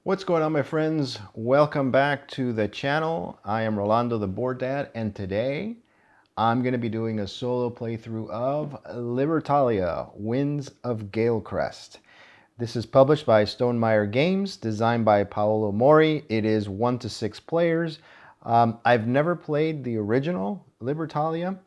What's going on, my friends? Welcome back to the channel. I am Rolando the Board Dad, and today I'm going to be doing a solo playthrough of Libertalia Winds of Galecrest. This is published by Stonemaier Games, designed by Paolo Mori. It is 1 to 6 players. I've never played the original Libertalia,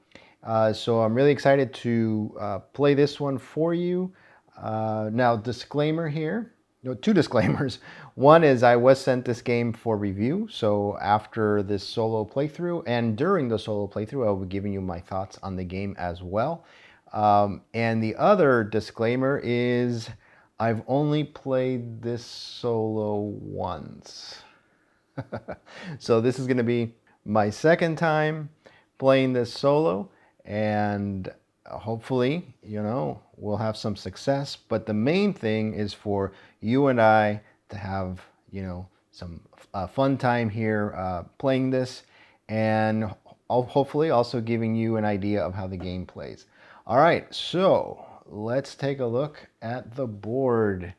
so I'm really excited to play this one for you. Now, disclaimer here. No, two disclaimers. One is I was sent this game for review, so after this solo playthrough and during the solo playthrough, I'll be giving you my thoughts on the game as well. And the other disclaimer is I've only played this solo once. So this is going to be my second time playing this solo, and hopefully, we'll have some success. But the main thing is for you and I to have, some fun time here playing this, and hopefully also giving you an idea of how the game plays. All right, so let's take a look at the board.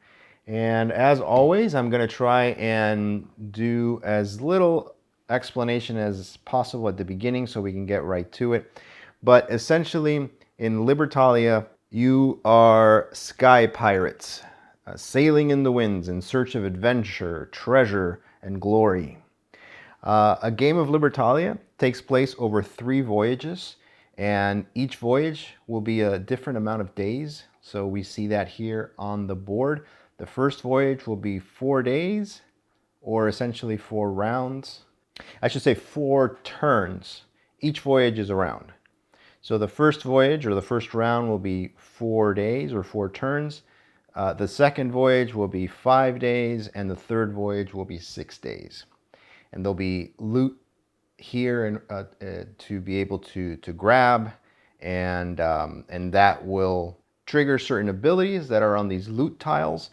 And as always, I'm going to try and do as little explanation as possible at the beginning so we can get right to it. But essentially, in Libertalia, you are sky pirates, sailing in the winds in search of adventure, treasure, and glory. A game of Libertalia takes place over 3 voyages, and each voyage will be a different amount of days. So we see that here on the board. The first voyage will be 4 days, or essentially 4 rounds. I should say 4 turns. Each voyage is a round. So the first voyage, or the first round, will be 4 days, or 4 turns. The second voyage will be 5 days, and the third voyage will be 6 days. And there'll be loot here and to be able to grab, and that will trigger certain abilities that are on these loot tiles,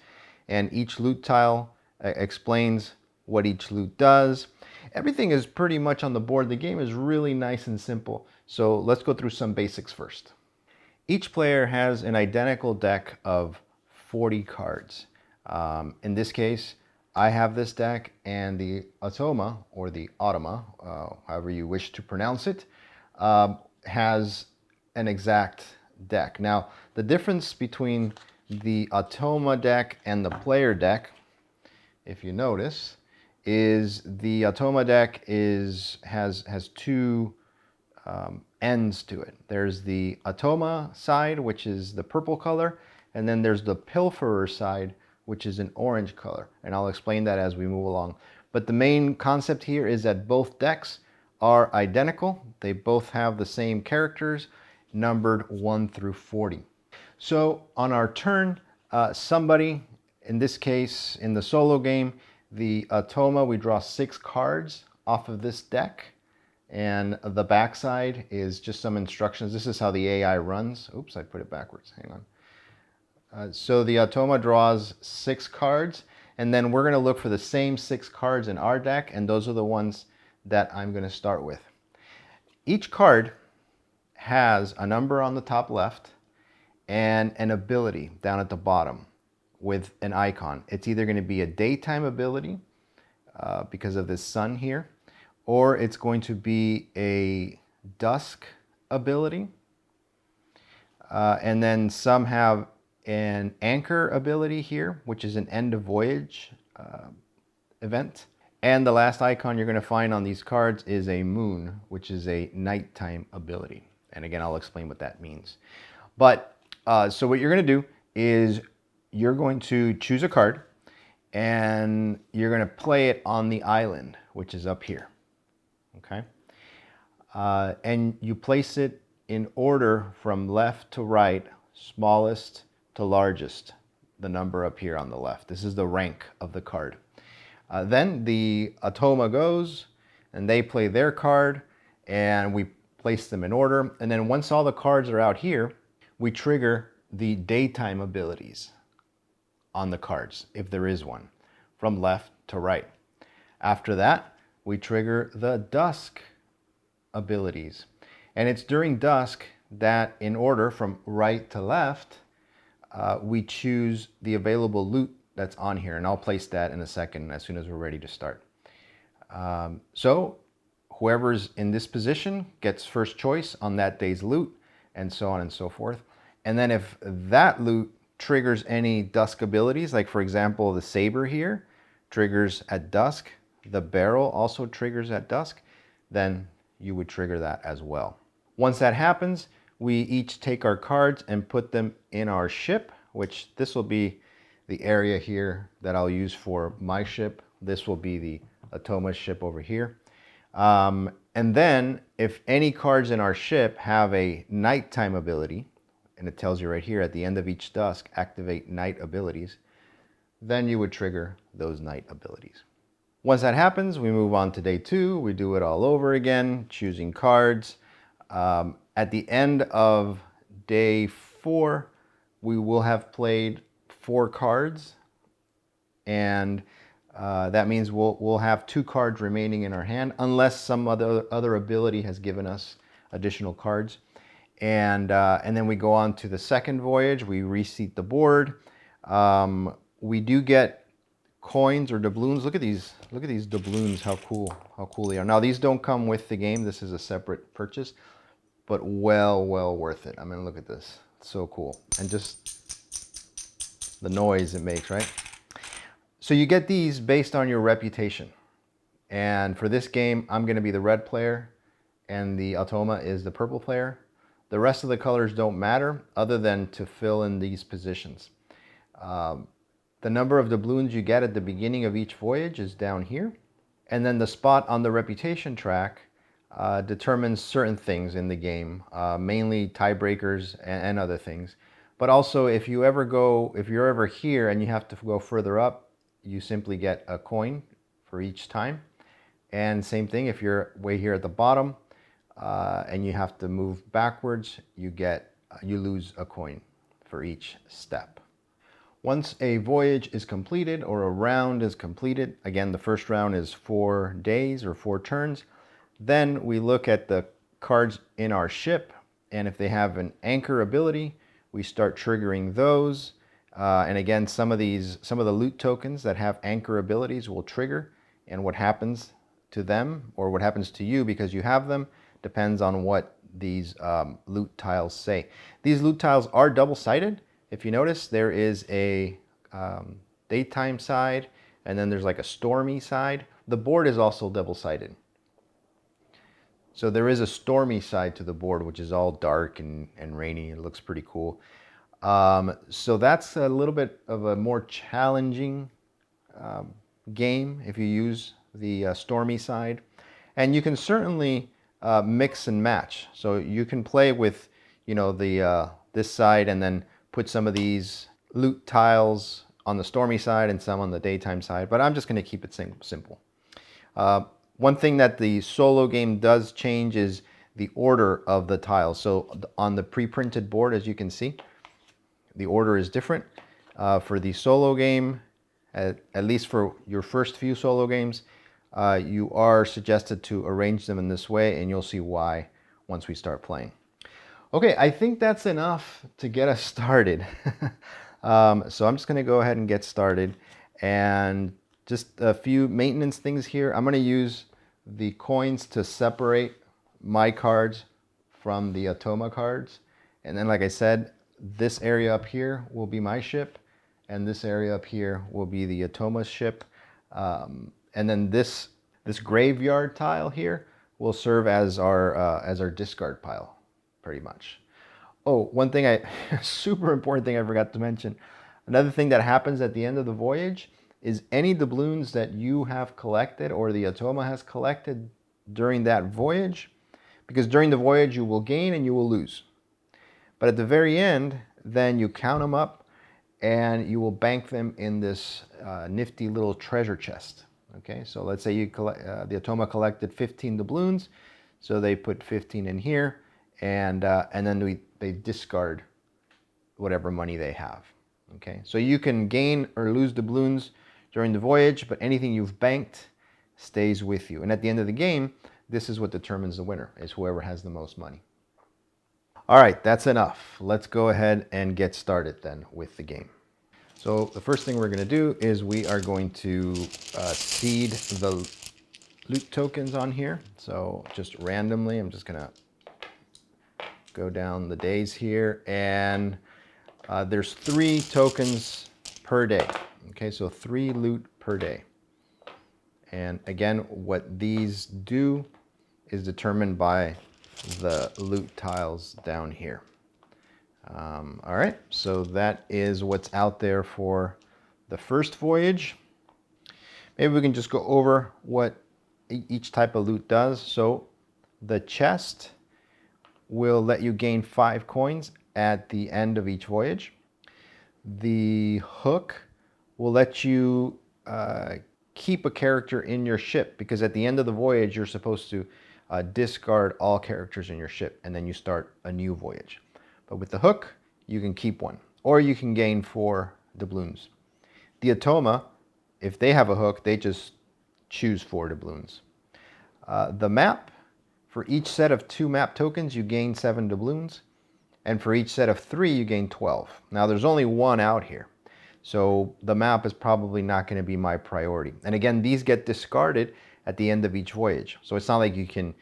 and each loot tile explains what each loot does. Everything is pretty much on the board. The game is really nice and simple. So let's go through some basics first. Each player has an identical deck of 40 cards. In this case, I have this deck, and the Automa, or the Automa, however you wish to pronounce it, has an exact deck. Now, the difference between the Automa deck and the player deck, if you notice, is the Automa deck has 2 ends to it. There's the Automa side, which is the purple color, and then there's the Pilferer side, which is an orange color. And I'll explain that as we move along. But the main concept here is that both decks are identical. They both have the same characters, numbered 1 through 40. So on our turn, somebody, in this case, in the solo game, the Automa, we draw 6 cards off of this deck. And the backside is just some instructions. This is how the AI runs. Oops, I put it backwards. Hang on. So the Automa draws 6 cards, and then we're going to look for the same 6 cards in our deck, and those are the ones that I'm going to start with. Each card has a number on the top left and an ability down at the bottom with an icon. It's either going to be a daytime ability because of this sun here, or it's going to be a dusk ability. And then some have an anchor ability here, which is an end of voyage event. And the last icon you're going to find on these cards is a moon, which is a nighttime ability. And again, I'll explain what that means. But so what you're going to do is you're going to choose a card, and you're going to play it on the island, which is up here. Okay? And you place it in order from left to right, smallest to largest, the number up here on the left. This is the rank of the card. Then the Automa goes, and they play their card, and we place them in order. And then once all the cards are out here, we trigger the daytime abilities on the cards, if there is one, from left to right. After that, we trigger the dusk abilities. And it's during dusk that, in order from right to left, we choose the available loot that's on here, and I'll place that in a second as soon as we're ready to start. So whoever's in this position gets first choice on that day's loot, and so on and so forth. And then if that loot triggers any dusk abilities, like for example, the saber here triggers at dusk, the barrel also triggers at dusk, then you would trigger that as well. Once that happens, we each take our cards and put them in our ship, which this will be the area here that I'll use for my ship. This will be the Atoma ship over here. And then if any cards in our ship have a nighttime ability, and it tells you right here at the end of each dusk, activate night abilities, then you would trigger those night abilities. Once that happens, we move on to day 2. We do it all over again, choosing cards. At the end of day 4, we will have played 4 cards, and that means we'll have 2 cards remaining in our hand, unless some other ability has given us additional cards. And then we go on to the second voyage. We reseat the board. We do get coins or doubloons. Look at these doubloons. How cool they are. Now these don't come with the game. This is a separate purchase, but well worth it. I mean, look at this. It's so cool, and just the noise it makes, right? So you get these based on your reputation. And for this game, I'm going to be the red player, and the Atoma is the purple player. The rest of the colors don't matter other than to fill in these positions. The number of doubloons you get at the beginning of each voyage is down here. And then the spot on the reputation track determines certain things in the game, mainly tiebreakers and other things. But also if you're ever here and you have to go further up, you simply get a coin for each time. And same thing, if you're way here at the bottom, and you have to move backwards, you lose a coin for each step. Once a voyage is completed or a round is completed, again, the first round is 4 days or 4 turns, then we look at the cards in our ship, and if they have an anchor ability, we start triggering those. And again, some of the loot tokens that have anchor abilities will trigger, and what happens to them or what happens to you because you have them depends on what these loot tiles say. These loot tiles are double-sided. If you notice, there is a daytime side, and then there's like a stormy side. The board is also double-sided. So there is a stormy side to the board, which is all dark and rainy. It looks pretty cool. So that's a little bit of a more challenging game if you use the stormy side. And you can certainly mix and match. So you can play with, this side and then put some of these loot tiles on the stormy side and some on the daytime side. But I'm just going to keep it simple. One thing that the solo game does change is the order of the tiles. So on the pre-printed board, as you can see, the order is different. For the solo game, at least for your first few solo games, you are suggested to arrange them in this way, and you'll see why once we start playing. Okay, I think that's enough to get us started. So I'm just going to go ahead and get started, and just a few maintenance things here. I'm going to use the coins to separate my cards from the Atoma cards. And then, like I said, this area up here will be my ship, and this area up here will be the Atoma ship. And then this graveyard tile here will serve as our discard pile, pretty much. Oh, one thing super important thing I forgot to mention. Another thing that happens at the end of the voyage is any doubloons that you have collected or the Atoma has collected during that voyage, because during the voyage you will gain and you will lose. But at the very end, then you count them up and you will bank them in this nifty little treasure chest. Okay, so let's say the Atoma collected 15 doubloons, so they put 15 in here, and then they discard whatever money they have. Okay, so you can gain or lose doubloons during the voyage, but anything you've banked stays with you. And at the end of the game, this is what determines the winner, is whoever has the most money. All right, that's enough. Let's go ahead and get started then with the game. So the first thing we're going to do is we are going to seed the loot tokens on here. So just randomly, I'm just going to go down the days here, and there's 3 tokens per day. Okay, so 3 loot per day. And again, what these do is determined by the loot tiles down here. All right, so that is what's out there for the first voyage. Maybe we can just go over what each type of loot does. So the chest will let you gain 5 coins at the end of each voyage. The hook will let you keep a character in your ship, because at the end of the voyage, you're supposed to discard all characters in your ship, and then you start a new voyage. But with the hook, you can keep one, or you can gain 4 doubloons. The Atoma, if they have a hook, they just choose 4 doubloons. The map, for each set of 2 map tokens, you gain 7 doubloons, and for each set of 3, you gain 12. Now, there's only 1 out here, so the map is probably not going to be my priority. And again, these get discarded at the end of each voyage, so it's not like you can,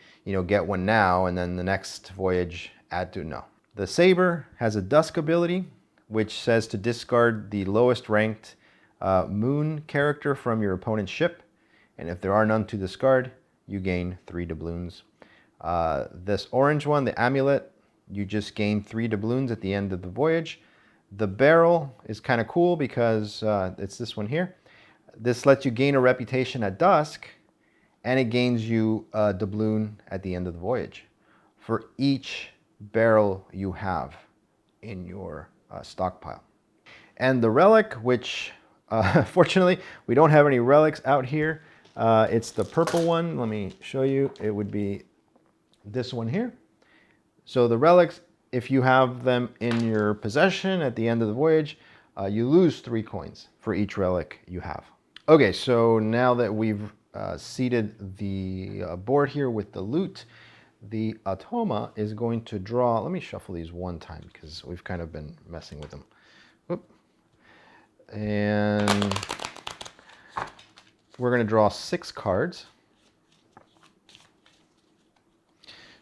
get one now and then the next voyage add to. No. The saber has a dusk ability, which says to discard the lowest ranked moon character from your opponent's ship, and if there are none to discard, you gain 3 doubloons. This orange one, the amulet, you just gain 3 doubloons at the end of the voyage. The barrel is kind of cool because it's this one here. This lets you gain a reputation at dusk, and it gains you a doubloon at the end of the voyage for each barrel you have in your stockpile. And the relic, which fortunately we don't have any relics out here. It's the purple one. Let me show you. It would be this one here. So the relics, if you have them in your possession at the end of the voyage, you lose 3 coins for each relic you have. Okay, so now that we've seeded the board here with the loot, the Atoma is going to draw. Let me shuffle these one time because we've kind of been messing with them. Oop. And we're going to draw 6 cards.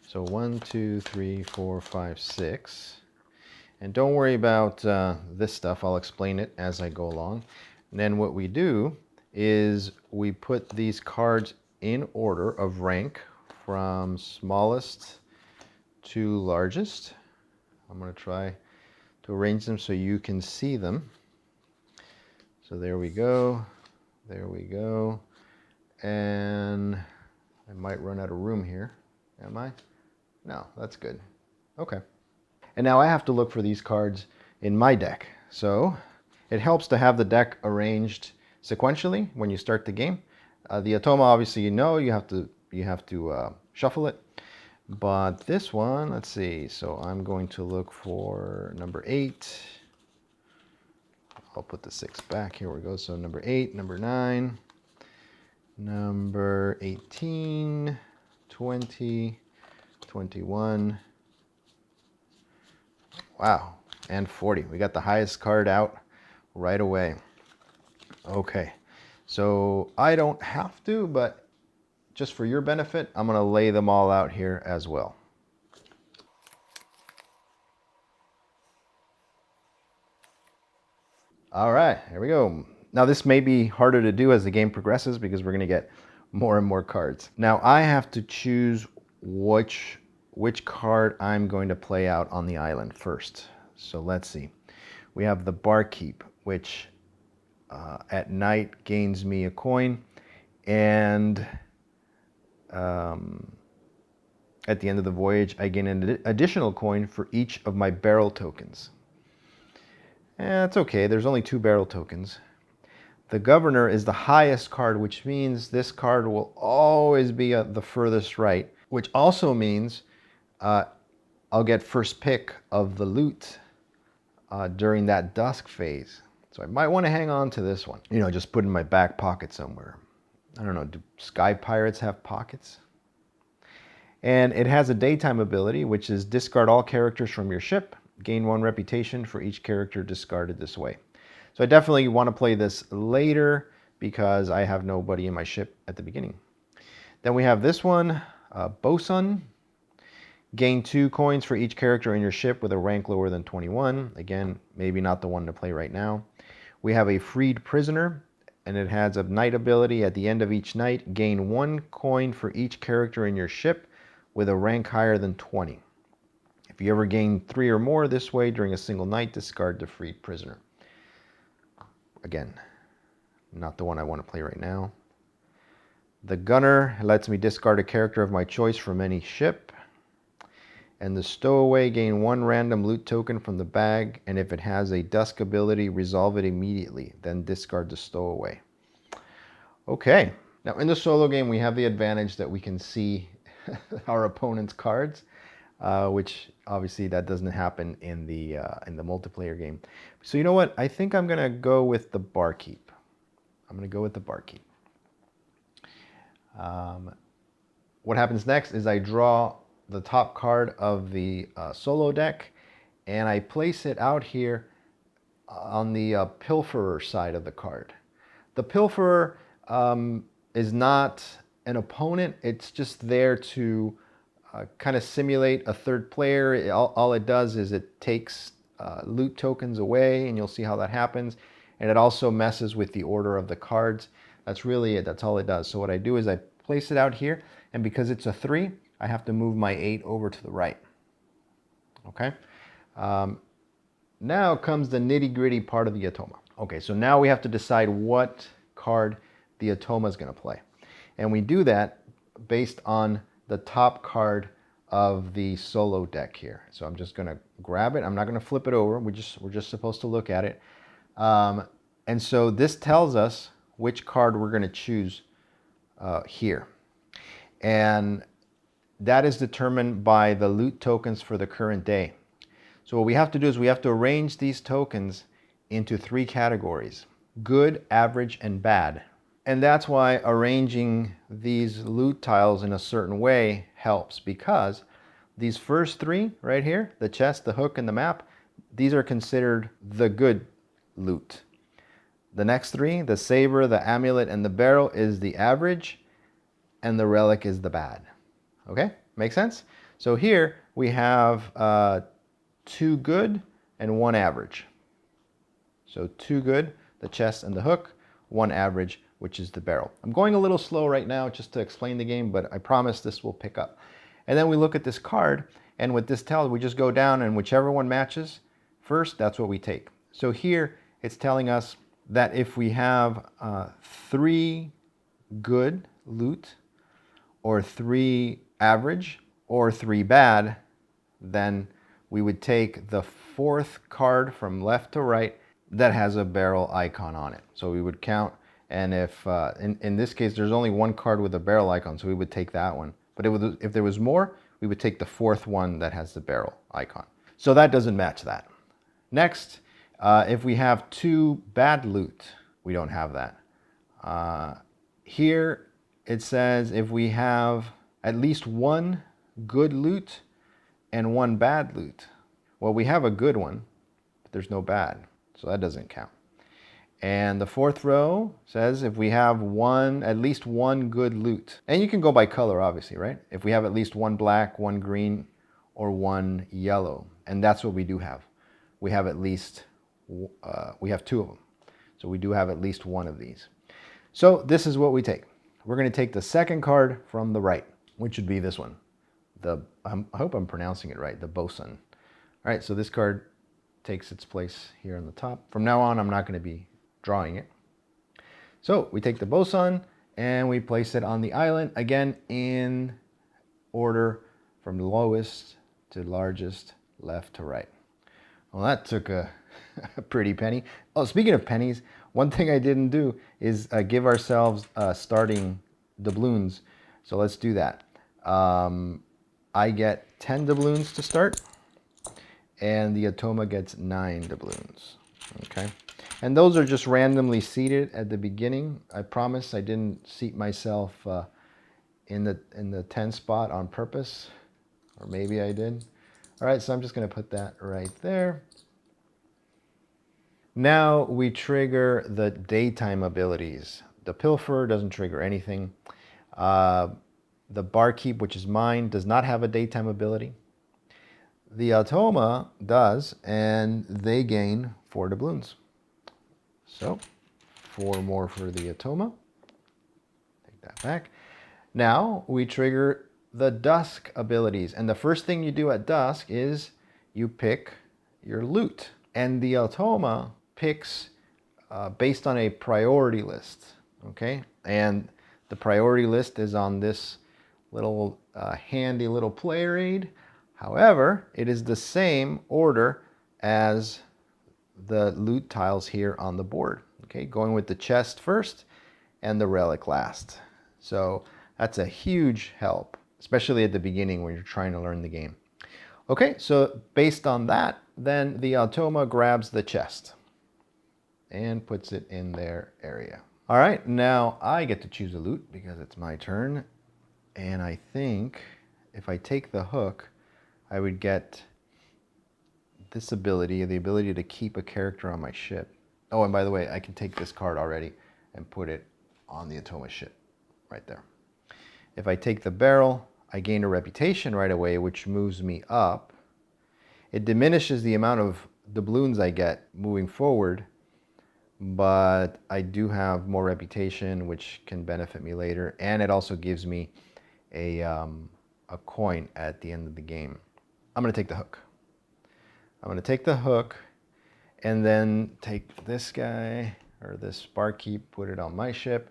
So 1, 2, 3, 4, 5, 6. And don't worry about this stuff. I'll explain it as I go along. And then what we do is we put these cards in order of rank from smallest to largest. I'm going to try to arrange them so you can see them. So there we go. There we go. And I might run out of room here. Am I? No, that's good. Okay. And now I have to look for these cards in my deck. So it helps to have the deck arranged sequentially when you start the game. The Atoma, obviously, you have to shuffle it. But this one, let's see. So I'm going to look for number 8. I'll put the 6 back. Here we go. So number 8, number 9, number 18, 20, 21. Wow. And 40. We got the highest card out right away. Okay. So I don't have to, but just for your benefit, I'm going to lay them all out here as well. All right, here we go. Now this may be harder to do as the game progresses because we're going to get more and more cards. Now I have to choose which card I'm going to play out on the island first. So let's see. We have the Barkeep, which at night gains me a coin, and at the end of the voyage I gain an additional coin for each of my barrel tokens. It's okay, there's only 2 barrel tokens. The Governor is the highest card, which means this card will always be at the furthest right, which also means I'll get first pick of the loot during that dusk phase. So I might want to hang on to this one. Just put in my back pocket somewhere. I don't know, do Sky Pirates have pockets? And it has a daytime ability, which is discard all characters from your ship. Gain 1 reputation for each character discarded this way. So I definitely want to play this later because I have nobody in my ship at the beginning. Then we have this one, Bosun. Gain 2 coins for each character in your ship with a rank lower than 21. Again, maybe not the one to play right now. We have a freed prisoner, and it has a night ability. At the end of each night, gain 1 coin for each character in your ship with a rank higher than 20. If you ever gain 3 or more this way during a single night, discard the freed prisoner. Again, not the one I want to play right now. The gunner lets me discard a character of my choice from any ship. And the stowaway, gain 1 random loot token from the bag, and if it has a dusk ability, resolve it immediately, then discard the stowaway. Okay, now in the solo game we have the advantage that we can see our opponent's cards, which obviously that doesn't happen in the multiplayer game. So you know what? I think I'm gonna go with the barkeep. I'm gonna go with the barkeep. What happens next is I draw the top card of the solo deck, and I place it out here on the pilferer side of the card. The pilferer is not an opponent. It's just there to kind of simulate a third player. All it does is it takes loot tokens away, and you'll see how that happens. And it also messes with the order of the cards. That's really it. That's all it does. So what I do is I place it out here, and because it's a 3, I have to move my 8 over to the right. Okay. Now comes the nitty-gritty part of the Automa. Okay, so now we have to decide what card the Automa is going to play. And we do that based on the top card of the solo deck here. So I'm just going to grab it. I'm not going to flip it over. We're just supposed to look at it. And so this tells us which card we're going to choose here. And that is determined by the loot tokens for the current day. So what we have to do is we have to arrange these tokens into 3 categories: good, average, and bad. And that's why arranging these loot tiles in a certain way helps, because these first 3 right here, the chest, the hook, and the map, these are considered the good loot. The next 3, the saber, the amulet, and the barrel, is the average, and the relic is the bad. Okay, make sense? So here we have 2 good and 1 average. So 2 good, the chest and the hook, 1 average, which is the barrel. I'm going a little slow right now just to explain the game, but I promise this will pick up. And then we look at this card, and with this tell, we just go down, and whichever one matches first, that's what we take. So here it's telling us that if we have 3 good loot, or 3 average, or 3 bad, then we would take the 4th card from left to right that has a barrel icon on it. So we would count, and if in this case there's only 1 card with a barrel icon, so we would take that one. But if there was more, we would take the 4th one that has the barrel icon. So that doesn't match that. Next, if we have 2 bad loot, we don't have that. Here it says if we have at least 1 good loot and 1 bad loot. Well, we have a good one, but there's no bad, so that doesn't count. And the 4th row says if we have at least 1 good loot. And you can go by color, obviously, right? If we have at least 1 black, 1 green, or 1 yellow. And that's what we do have. We have at least, we have 2 of them. So we do have at least 1 of these. So this is what we take. We're going to take the 2nd card from the right, which would be this one. I hope I'm pronouncing it right, the Bosun. All right, so this card takes its place here on the top. From now on, I'm not going to be drawing it. So we take the Bosun and we place it on the island, again in order from lowest to largest, left to right. Well, that took a pretty penny. Oh, speaking of pennies, one thing I didn't do is give ourselves starting doubloons. So let's do that. I get 10 doubloons to start, and the Automa gets 9 doubloons. Okay, and those are just randomly seated at the beginning. I promise I didn't seat myself in the 10 spot on purpose, or maybe I did. All right, so I'm just going to put that right there. Now we trigger the daytime abilities. The Pilfer doesn't trigger anything. The Barkeep, which is mine, does not have a daytime ability. The Automa does, and they gain 4 doubloons. So 4 more for the Automa. Take that back. Now we trigger the Dusk abilities. And the first thing you do at Dusk is you pick your loot. And the Automa picks based on a priority list. Okay? And the priority list is on this little handy little player aid. However, it is the same order as the loot tiles here on the board. Okay, going with the chest first and the relic last. So that's a huge help, especially at the beginning when you're trying to learn the game. Okay, so based on that, then the Automa grabs the chest and puts it in their area. All right, now I get to choose a loot because it's my turn. And I think if I take the hook, I would get this ability, the ability to keep a character on my ship. Oh, and by the way, I can take this card already and put it on the Automa ship right there. If I take the barrel, I gain a reputation right away, which moves me up. It diminishes the amount of doubloons I get moving forward, but I do have more reputation, which can benefit me later. And it also gives me a coin at the end of the game. I'm going to take the hook. I'm going to take the hook and then take this guy or this barkeep, put it on my ship.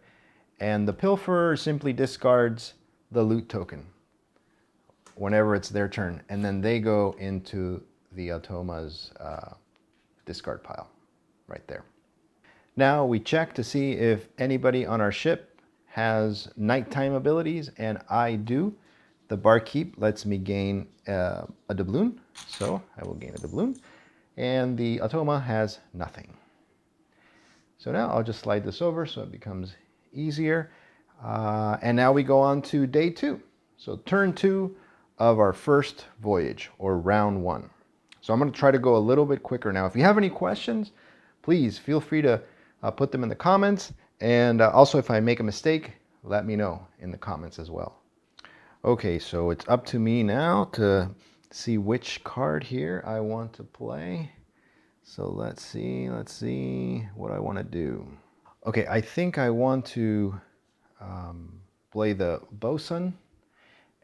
And the Pilferer simply discards the loot token whenever it's their turn. And then they go into the Automa's discard pile right there. Now we check to see if anybody on our ship has nighttime abilities, and I do. The Barkeep lets me gain a doubloon, so I will gain a doubloon. And the Automa has nothing. So now I'll just slide this over so it becomes easier. And now we go on to day 2. So turn 2 of our first voyage, or round 1. So I'm going to try to go a little bit quicker now. If you have any questions, please feel free to put them in the comments. And also, if I make a mistake, let me know in the comments as well. Okay, so it's up to me now to see which card here I want to play. So let's see what I want to do. Okay, I think I want to play the Bosun,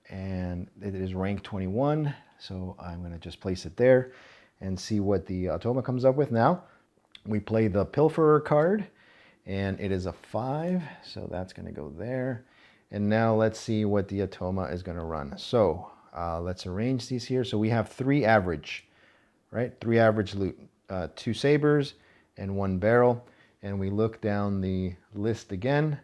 and it is rank 21. So I'm going to just place it there and see what the Automa comes up with. Now we play the Pilferer card, and it is a 5, so that's going to go there. And now let's see what the Automa is going to run. So let's arrange these here. So we have 3 average, right? 3 average loot, 2 sabers and 1 barrel. And we look down the list again.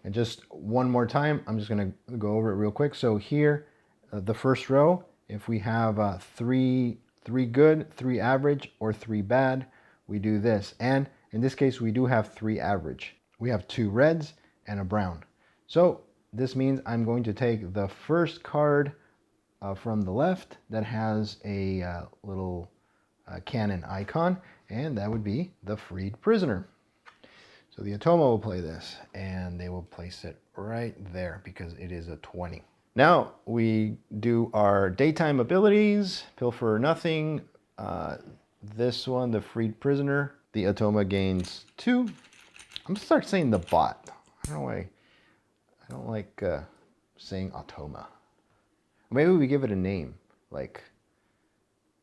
And just one more time, I'm just going to go over it real quick. So here, the first row, if we have 3 good, 3 average, or 3 bad, we do this. And in this case, we do have 3 average. We have 2 reds and a brown. So this means I'm going to take the first card from the left that has a little cannon icon, and that would be the freed prisoner. So the Automa will play this, and they will place it right there because it is a 20. Now we do our daytime abilities. Pilfer nothing. This one, the freed prisoner. The Automa gains 2. I'm gonna start saying the bot. I don't know why. I don't like saying Automa. Maybe we give it a name, like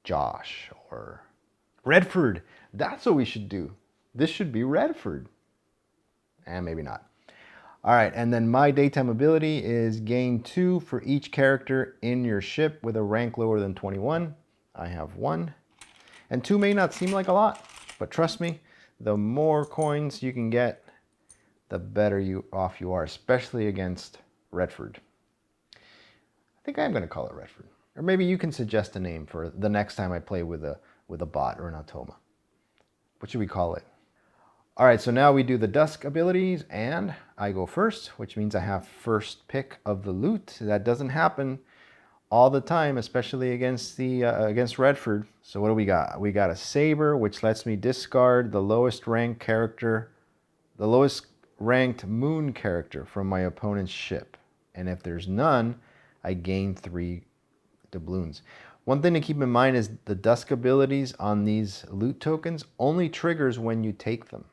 Josh or Redford. That's what we should do. This should be Redford. And maybe not. All right, and then my daytime ability is gain 2 for each character in your ship with a rank lower than 21. I have 1. And 2 may not seem like a lot, but trust me, the more coins you can get, the better off you are, especially against Redford. I think I'm going to call it Redford. Or maybe you can suggest a name for the next time I play with a bot or an Automa. What should we call it? All right, so now we do the Dusk abilities, and I go first, which means I have first pick of the loot. That doesn't happen all the time, especially against the against Redford. So what do we got? We got a saber, which lets me discard the lowest ranked character, the lowest ranked moon character from my opponent's ship. And if there's none, I gain 3 doubloons. One thing to keep in mind is the dusk abilities on these loot tokens only triggers when you take them.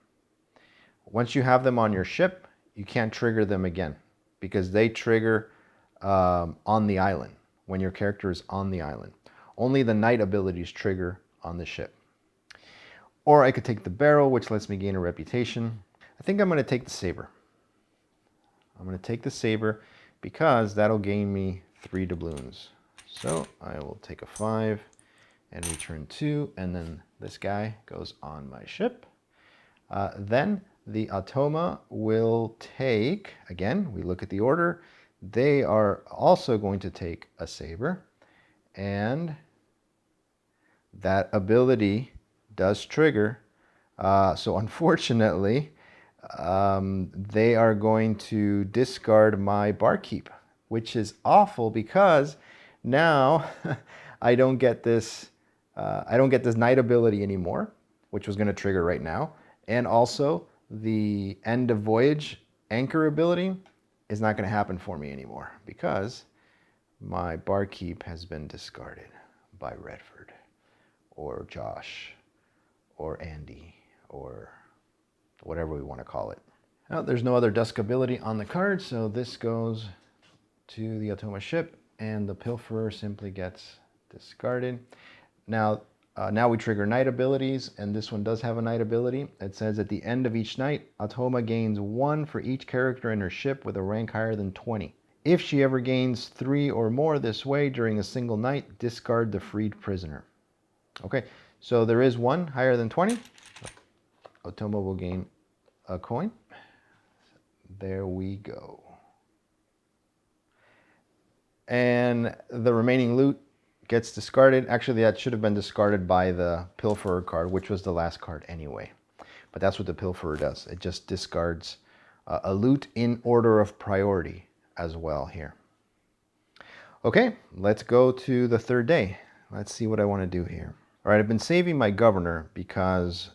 Once you have them on your ship, you can't trigger them again because they trigger on the island when your character is on the island. Only the night abilities trigger on the ship. Or I could take the barrel, which lets me gain a reputation. I think I'm going to take the saber. I'm going to take the saber because that'll gain me 3 doubloons. So I will take a 5 and return 2, and then this guy goes on my ship. Then the Automa will take, again, we look at the order, they are also going to take a saber, and that ability does trigger. So unfortunately, they are going to discard my barkeep, which is awful because now I don't get this night ability anymore, which was going to trigger right now, and also the end of Voyage anchor ability is not going to happen for me anymore because my barkeep has been discarded by Redford or Josh or Andy or whatever we want to call it. Now, there's no other dusk ability on the card, so this goes to the Automa ship and the Pilferer simply gets discarded. Now we trigger night abilities, and this one does have a night ability. It says at the end of each night, Automa gains 1 for each character in her ship with a rank higher than 20. If she ever gains 3 or more this way during a single night, discard the freed prisoner. Okay, so there is 1 higher than 20. Automa will gain a coin. There we go. And the remaining loot gets discarded. Actually, that should have been discarded by the Pilferer card, which was the last card anyway. But that's what the Pilferer does. It just discards a loot in order of priority as well here. Okay, let's go to the 3rd day. Let's see what I want to do here. All right, I've been saving my governor because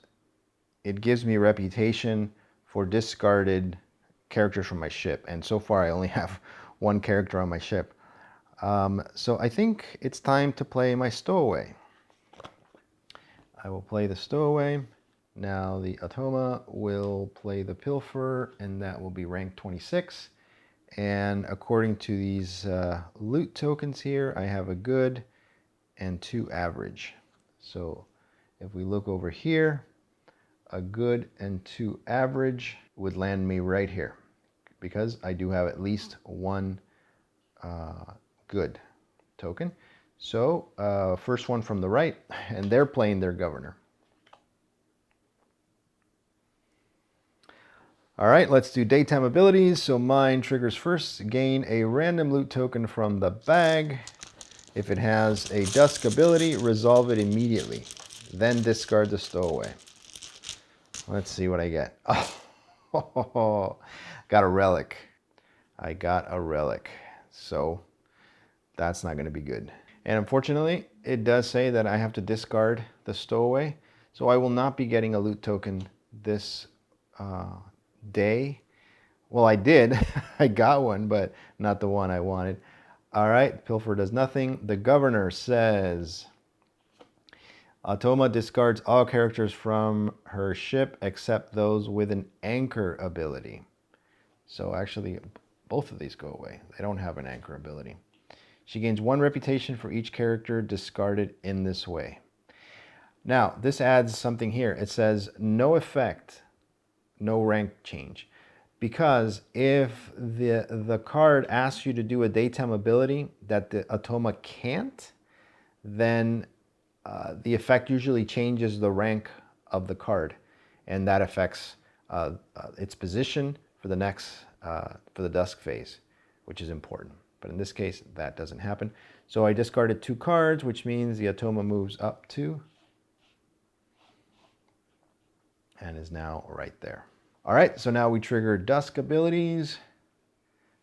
it gives me reputation for discarded characters from my ship. And so far, I only have 1 character on my ship. So I think it's time to play my stowaway. I will play the stowaway. Now the Automa will play the Pilferer, and that will be rank 26. And according to these loot tokens here, I have a good and 2 average. So if we look over here, a good and 2 average would land me right here because I do have at least 1 good token. So first one from the right, and they're playing their governor. All right, let's do daytime abilities. So mine triggers first, gain a random loot token from the bag. If it has a dusk ability, resolve it immediately. Then discard the stowaway. Let's see what I get. Oh, got a relic. I got a relic. So that's not going to be good. And unfortunately, it does say that I have to discard the stowaway. So I will not be getting a loot token this day. Well, I did. I got one, but not the one I wanted. All right, Pilfer does nothing. The governor says, Automa discards all characters from her ship except those with an anchor ability. So actually, both of these go away. They don't have an anchor ability. She gains 1 reputation for each character discarded in this way. Now, this adds something here. It says, no effect, no rank change. Because if the card asks you to do a daytime ability that the Automa can't, then the effect usually changes the rank of the card. And that affects its position for the next, for the dusk phase, which is important. But in this case, that doesn't happen. So I discarded 2 cards, which means the Automa moves up 2 and is now right there. All right, so now we trigger dusk abilities.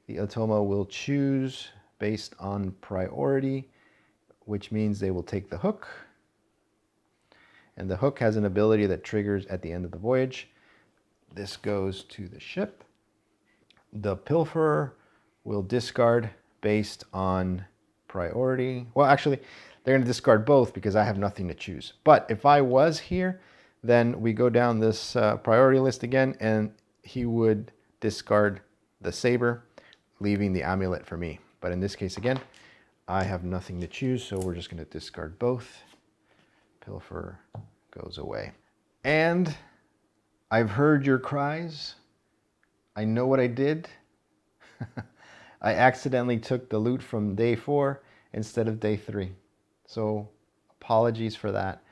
The Automa will choose based on priority, which means they will take the hook. And the hook has an ability that triggers at the end of the voyage. This goes to the ship. The pilferer will discard based on priority. Well, actually, they're going to discard both because I have nothing to choose. But if I was here, then we go down this priority list again, and he would discard the saber, leaving the amulet for me. But in this case, again, I have nothing to choose, so we're just going to discard both. Pilfer goes away. And I've heard your cries. I know what I did. I accidentally took the loot from day 4 instead of day 3. So apologies for that.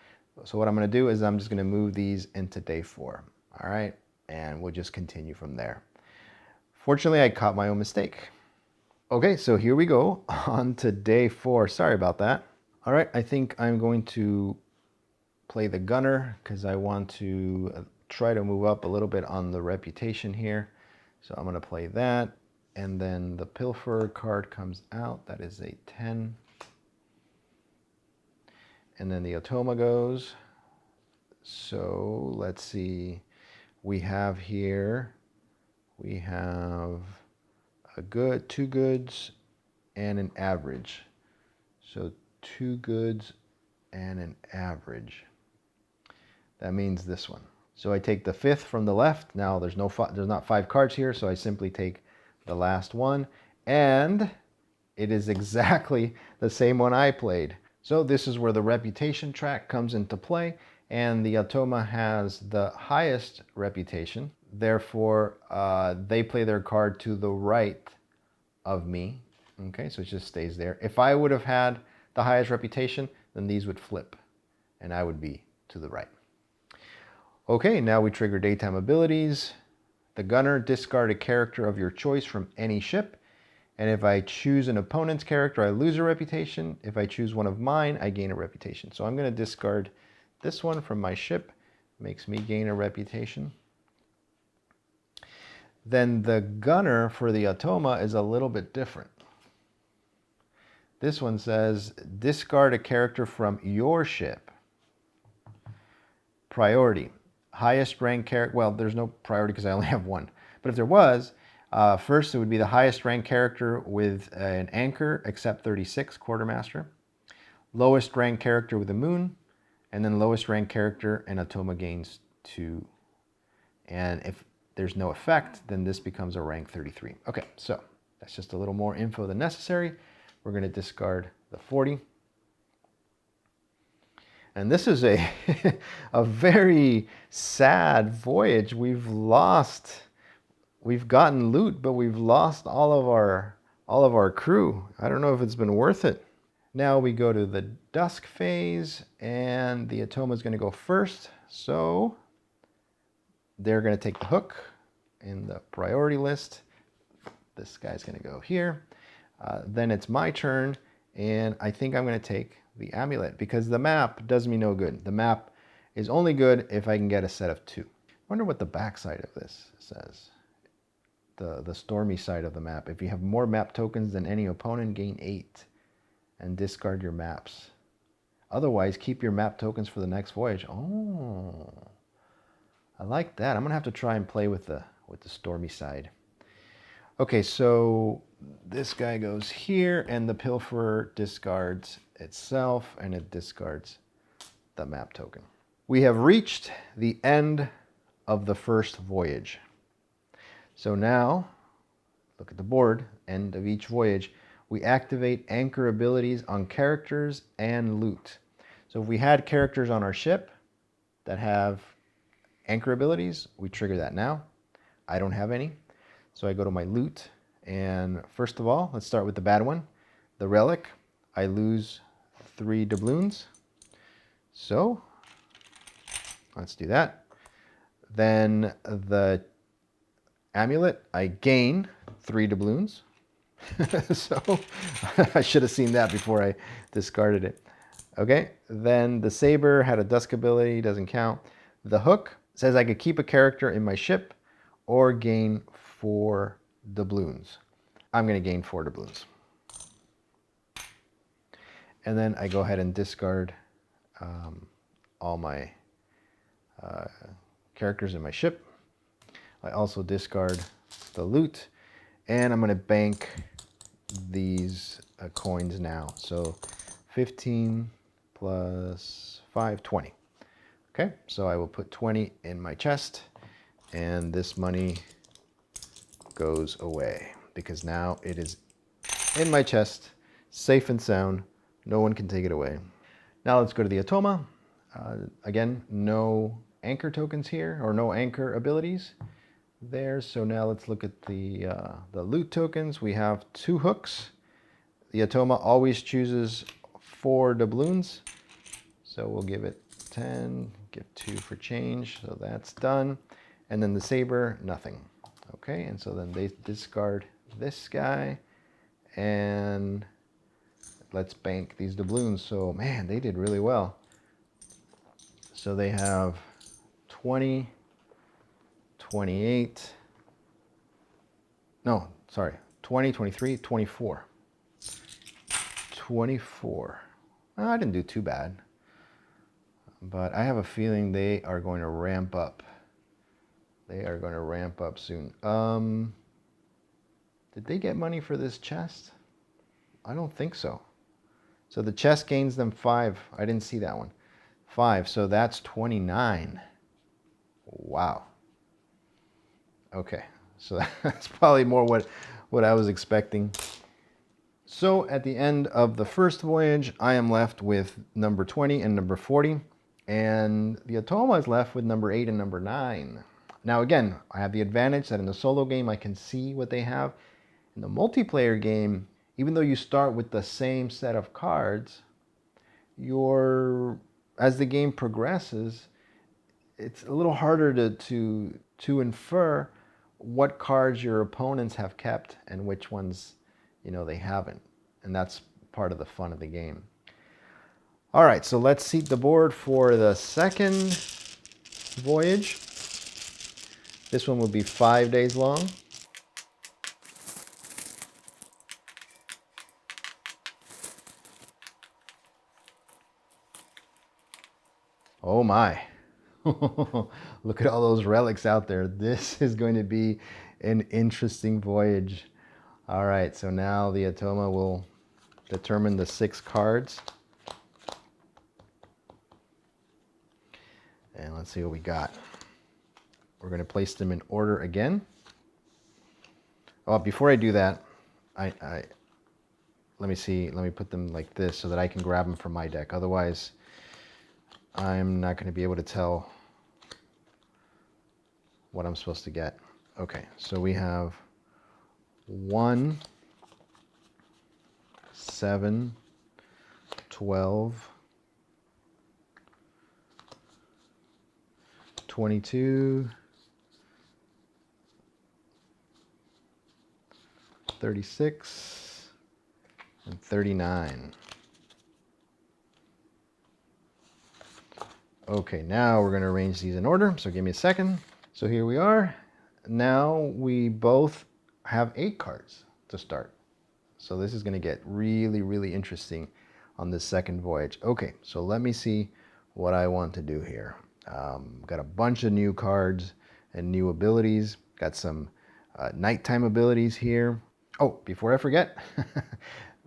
So what I'm going to do is I'm just going to move these into day 4. All right. And we'll just continue from there. Fortunately, I caught my own mistake. Okay, so here we go on to day 4. Sorry about that. All right, I think I'm going to play the gunner because I want to try to move up a little bit on the reputation here. So I'm going to play that. And then the pilferer card comes out. That is a 10. And then the Otoma goes. So let's see. We have here, we have a good, 2 goods and an average. So 2 goods and an average. That means this one. So I take the 5th from the left. Now there's not 5 cards here, so I simply take the last one, and it is exactly the same one I played. So this is where the reputation track comes into play, and the Otoma has the highest reputation. Therefore, they play their card to the right of me. Okay, so it just stays there. If I would have had the highest reputation, then these would flip, and I would be to the right. Okay, now we trigger daytime abilities. The gunner, discard a character of your choice from any ship. And if I choose an opponent's character, I lose a reputation. If I choose one of mine, I gain a reputation. So I'm going to discard this one from my ship. Makes me gain a reputation. Then the gunner for the Otoma is a little bit different. This one says, discard a character from your ship. Priority. Highest rank character, well, there's no priority because I only have 1. But if there was, first it would be the highest rank character with an anchor, except 36, quartermaster. Lowest rank character with a moon, and then lowest rank character and Otoma gains 2. And if there's no effect, then this becomes a rank 33. Okay, so that's just a little more info than necessary. We're going to discard the 40. And this is a very sad voyage. We've gotten loot, but we've lost all of our crew. I don't know if it's been worth it. Now we go to the dusk phase, and the Otoma is going to go first. So they're going to take the hook in the priority list. This guy's going to go here. Then it's my turn, and I think I'm going to take the amulet because the map does me no good. The map is only good if I can get a set of 2. I wonder what the back side of this says. The stormy side of the map. If you have more map tokens than any opponent, gain 8 and discard your maps. Otherwise, keep your map tokens for the next voyage. Oh, I like that. I'm gonna have to try and play with the stormy side. Okay, so this guy goes here, and the pilferer discards itself, and it discards the map token. We have reached the end of the first voyage. So now, look at the board, end of each voyage, we activate anchor abilities on characters and loot. So if we had characters on our ship that have anchor abilities, we trigger that now. I don't have any. So I go to my loot, and first of all, let's start with the bad one. The relic, I lose 3 doubloons. So let's do that. Then the amulet, I gain 3 doubloons. So I should have seen that before I discarded it. Okay, then the saber had a dusk ability, doesn't count. The hook says I could keep a character in my ship or gain 4 doubloons. I'm going to gain 4 doubloons. And then I go ahead and discard all my characters in my ship. I also discard the loot, and I'm going to bank these coins now. So 15 plus 5, 20. Okay, so I will put 20 in my chest, and this money goes away because now it is in my chest, safe and sound. No one can take it away. Now let's go to the Atoma. Again, no anchor tokens here, or no anchor abilities there. So now let's look at the loot tokens. We have 2 hooks. The Atoma always chooses 4 doubloons. So we'll give it 10, give 2 for change. So that's done. And then the saber, nothing. Okay, and so then they discard this guy, and let's bank these doubloons. So man, they did really well. So they have 20, 28, no, sorry, 20, 23, 24. 24. I didn't do too bad, but I have a feeling they are going to ramp up. They are going to ramp up soon. Did they get money for this chest? I don't think so. So the chest gains them 5. I didn't see that one. 5, so that's 29. Wow. Okay, so that's probably more what I was expecting. So at the end of the first voyage, I am left with number 20 and number 40, and the Atoma is left with number 8 and number 9. Now again, I have the advantage that in the solo game I can see what they have. In the multiplayer game, even though you start with the same set of cards, as the game progresses, it's a little harder to infer what cards your opponents have kept and which ones, they haven't. And that's part of the fun of the game. All right, so let's seat the board for the second voyage. This one will be 5 days long. Oh my. Look at all those relics out there. This is going to be an interesting voyage. All right, so now the Atoma will determine the 6 cards. And let's see what we got. We're going to place them in order again. Oh, before I do that, let me put them like this so that I can grab them from my deck. Otherwise, I'm not going to be able to tell what I'm supposed to get. Okay, so we have 1, 7, 12, 22, 36, and 39. Okay, now we're going to arrange these in order, so give me a second. So here we are. Now we both have 8 cards to start. So this is going to get really, really interesting on this second voyage. Okay, so let me see what I want to do here. Got a bunch of new cards and new abilities. Got some nighttime abilities here. Oh, before I forget,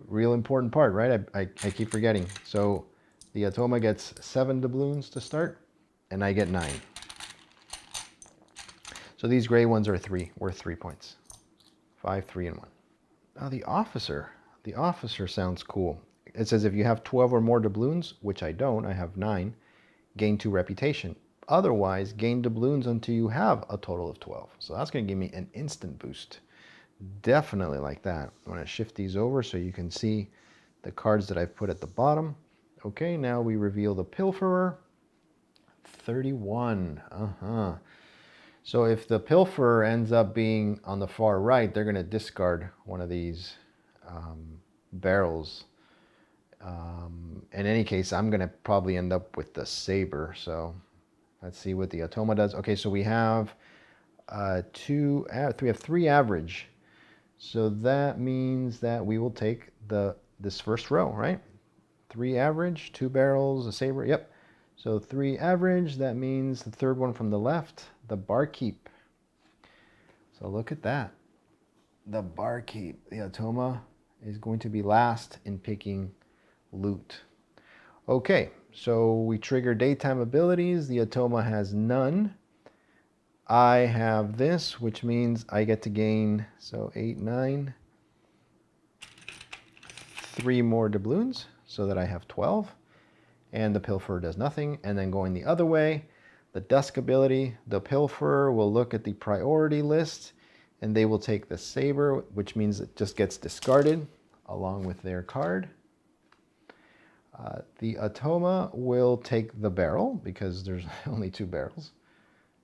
real important part, right? I keep forgetting. So the Atoma gets 7 doubloons to start, and I get 9. So these gray ones are worth 3 points. 5, 3, and 1. Now the officer sounds cool. It says if you have 12 or more doubloons, which I don't, I have 9, gain 2 reputation. Otherwise, gain doubloons until you have a total of 12. So that's going to give me an instant boost. Definitely like that. I'm going to shift these over so you can see the cards that I've put at the bottom. Okay, now we reveal the Pilferer. 31. So if the Pilferer ends up being on the far right, they're going to discard one of these barrels. In any case, I'm going to probably end up with the saber. So let's see what the Atoma does. Okay, so we have 3 average. So that means that we will take this first row, right? 3 average, 2 barrels, a saber. Yep. So 3 average, that means the third one from the left, the barkeep. So look at that. The barkeep, the Automa, is going to be last in picking loot. Okay, so we trigger daytime abilities. The Automa has none. I have this, which means I get to gain, so 8, 9, 3 more doubloons, so that I have 12. And the Pilferer does nothing. And then going the other way, the Dusk ability, the Pilferer will look at the priority list, and they will take the Saber, which means it just gets discarded along with their card. The Automa will take the barrel, because there's only 2 barrels.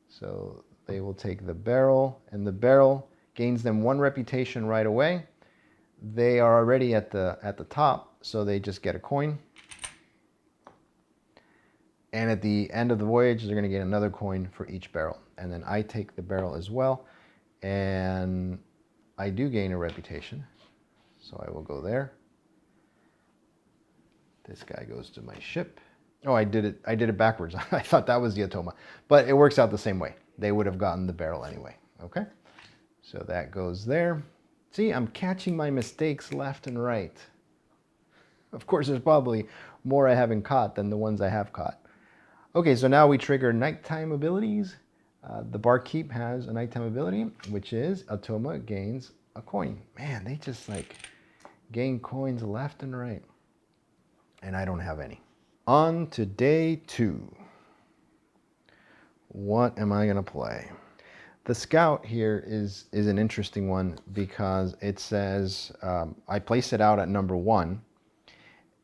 So they will take the barrel, and the barrel gains them 1 reputation right away. They are already at the top, so they just get a coin. And at the end of the voyage, they're going to get another coin for each barrel. And then I take the barrel as well, and I do gain a reputation. So I will go there. This guy goes to my ship. Oh, I did it backwards. I thought that was the Automa, but it works out the same way. They would have gotten the barrel anyway. Okay, so that goes there. See, I'm catching my mistakes left and right. Of course, there's probably more I haven't caught than the ones I have caught. Okay, so now we trigger nighttime abilities. The barkeep has a nighttime ability, which is Automa gains a coin. Man, they just like gain coins left and right. And I don't have any. On to day 2. What am I gonna play? The scout here is an interesting one because it says I place it out at number 1,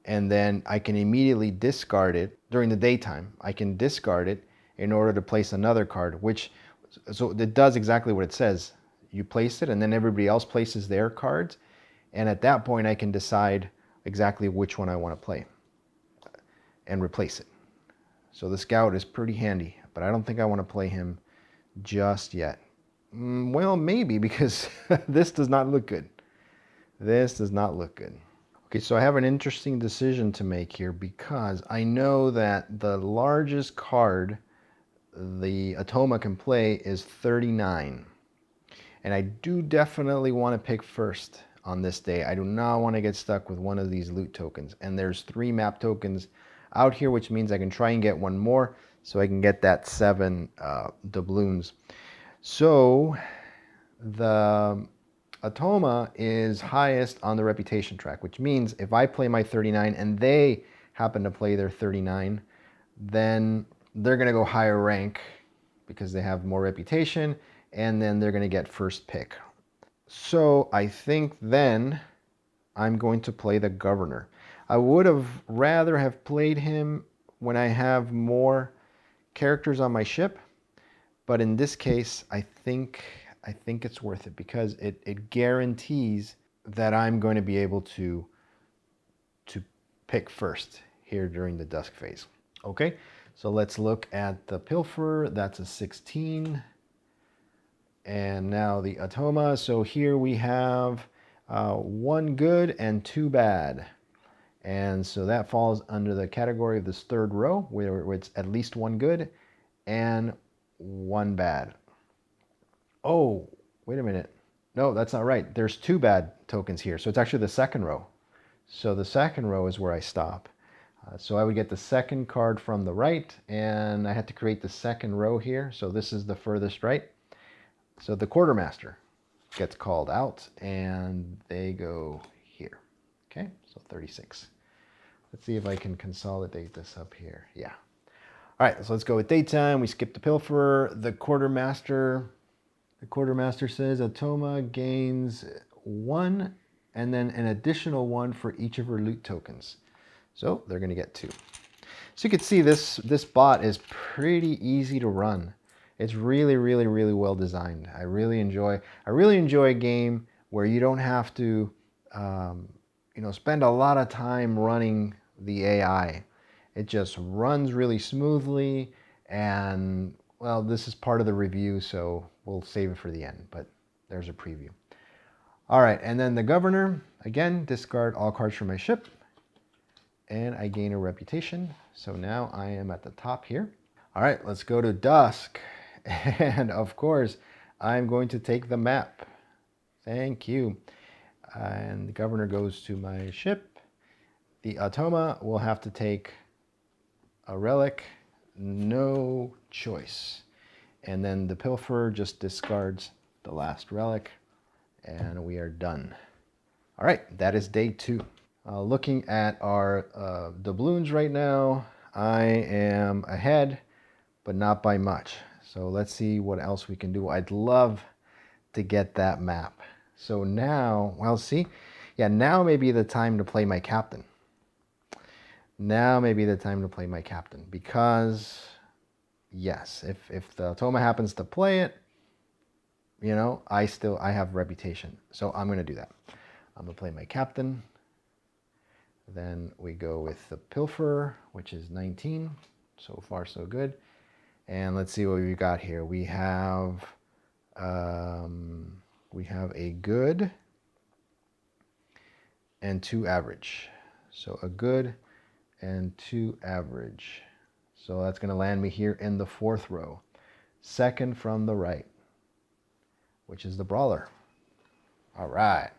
and then I can immediately discard it during the daytime. I can discard it in order to place another card, so it does exactly what it says. You place it, and then everybody else places their cards, and at that point I can decide exactly which one I want to play and replace it. So the scout is pretty handy, but I don't think I want to play him just yet. Well, maybe, because this does not look good. This does not look good. Okay, so I have an interesting decision to make here, because I know that the largest card the Automa can play is 39. And I do definitely want to pick first on this day. I do not want to get stuck with one of these loot tokens. And there's 3 map tokens out here, which means I can try and get one more so I can get that 7 doubloons. So the Automa is highest on the reputation track, which means if I play my 39 and they happen to play their 39, then they're going to go higher rank because they have more reputation, and then they're going to get first pick. So I think then I'm going to play the governor. I would have rather have played him when I have more characters on my ship, but in this case, I think it's worth it, because it guarantees that I'm going to be able to pick first here during the dusk phase. Okay, so let's look at the Pilferer. That's a 16. And now the Automa. So here we have 1 good and 2 bad. And so that falls under the category of this 3rd row, where it's at least 1 good and 1 bad. Oh, wait a minute. No, that's not right. There's 2 bad tokens here. So it's actually the 2nd row. So the 2nd row is where I stop. So I would get the 2nd card from the right, and I had to create the 2nd row here. So this is the furthest right. So the quartermaster gets called out, and they go here. Okay, so 36. Let's see if I can consolidate this up here. Yeah. All right, so let's go with daytime. We skip the Pilferer. The quartermaster says Automa gains 1, and then an additional 1 for each of her loot tokens. So they're going to get 2. So you can see this bot is pretty easy to run. It's really, really, really well designed. I really enjoy a game where you don't have to spend a lot of time running the AI. It just runs really smoothly, and well, this is part of the review, so we'll save it for the end, but there's a preview. All right, and then the governor, again, discard all cards from my ship. and I gain a reputation. So now I am at the top here. All right, let's go to dusk. And of course, I'm going to take the map. Thank you. And the governor goes to my ship. The Automa will have to take a relic, no choice. And then the Pilferer just discards the last relic, and we are done. All right, that is day 2. Looking at our doubloons right now, I am ahead, but not by much. So let's see what else we can do. I'd love to get that map. So now, well, see, yeah, now may be the time to play my captain. Now may be the time to play my captain because, yes, if the Automa happens to play it, you know, I have reputation. So I'm going to do that. I'm going to play my captain. Then we go with the Pilferer, which is 19. So far, so good. And let's see what we got here. We have a good and 2 average. So a good and 2 average. So that's going to land me here in the 4th row. Second from the right, which is the Brawler. All right.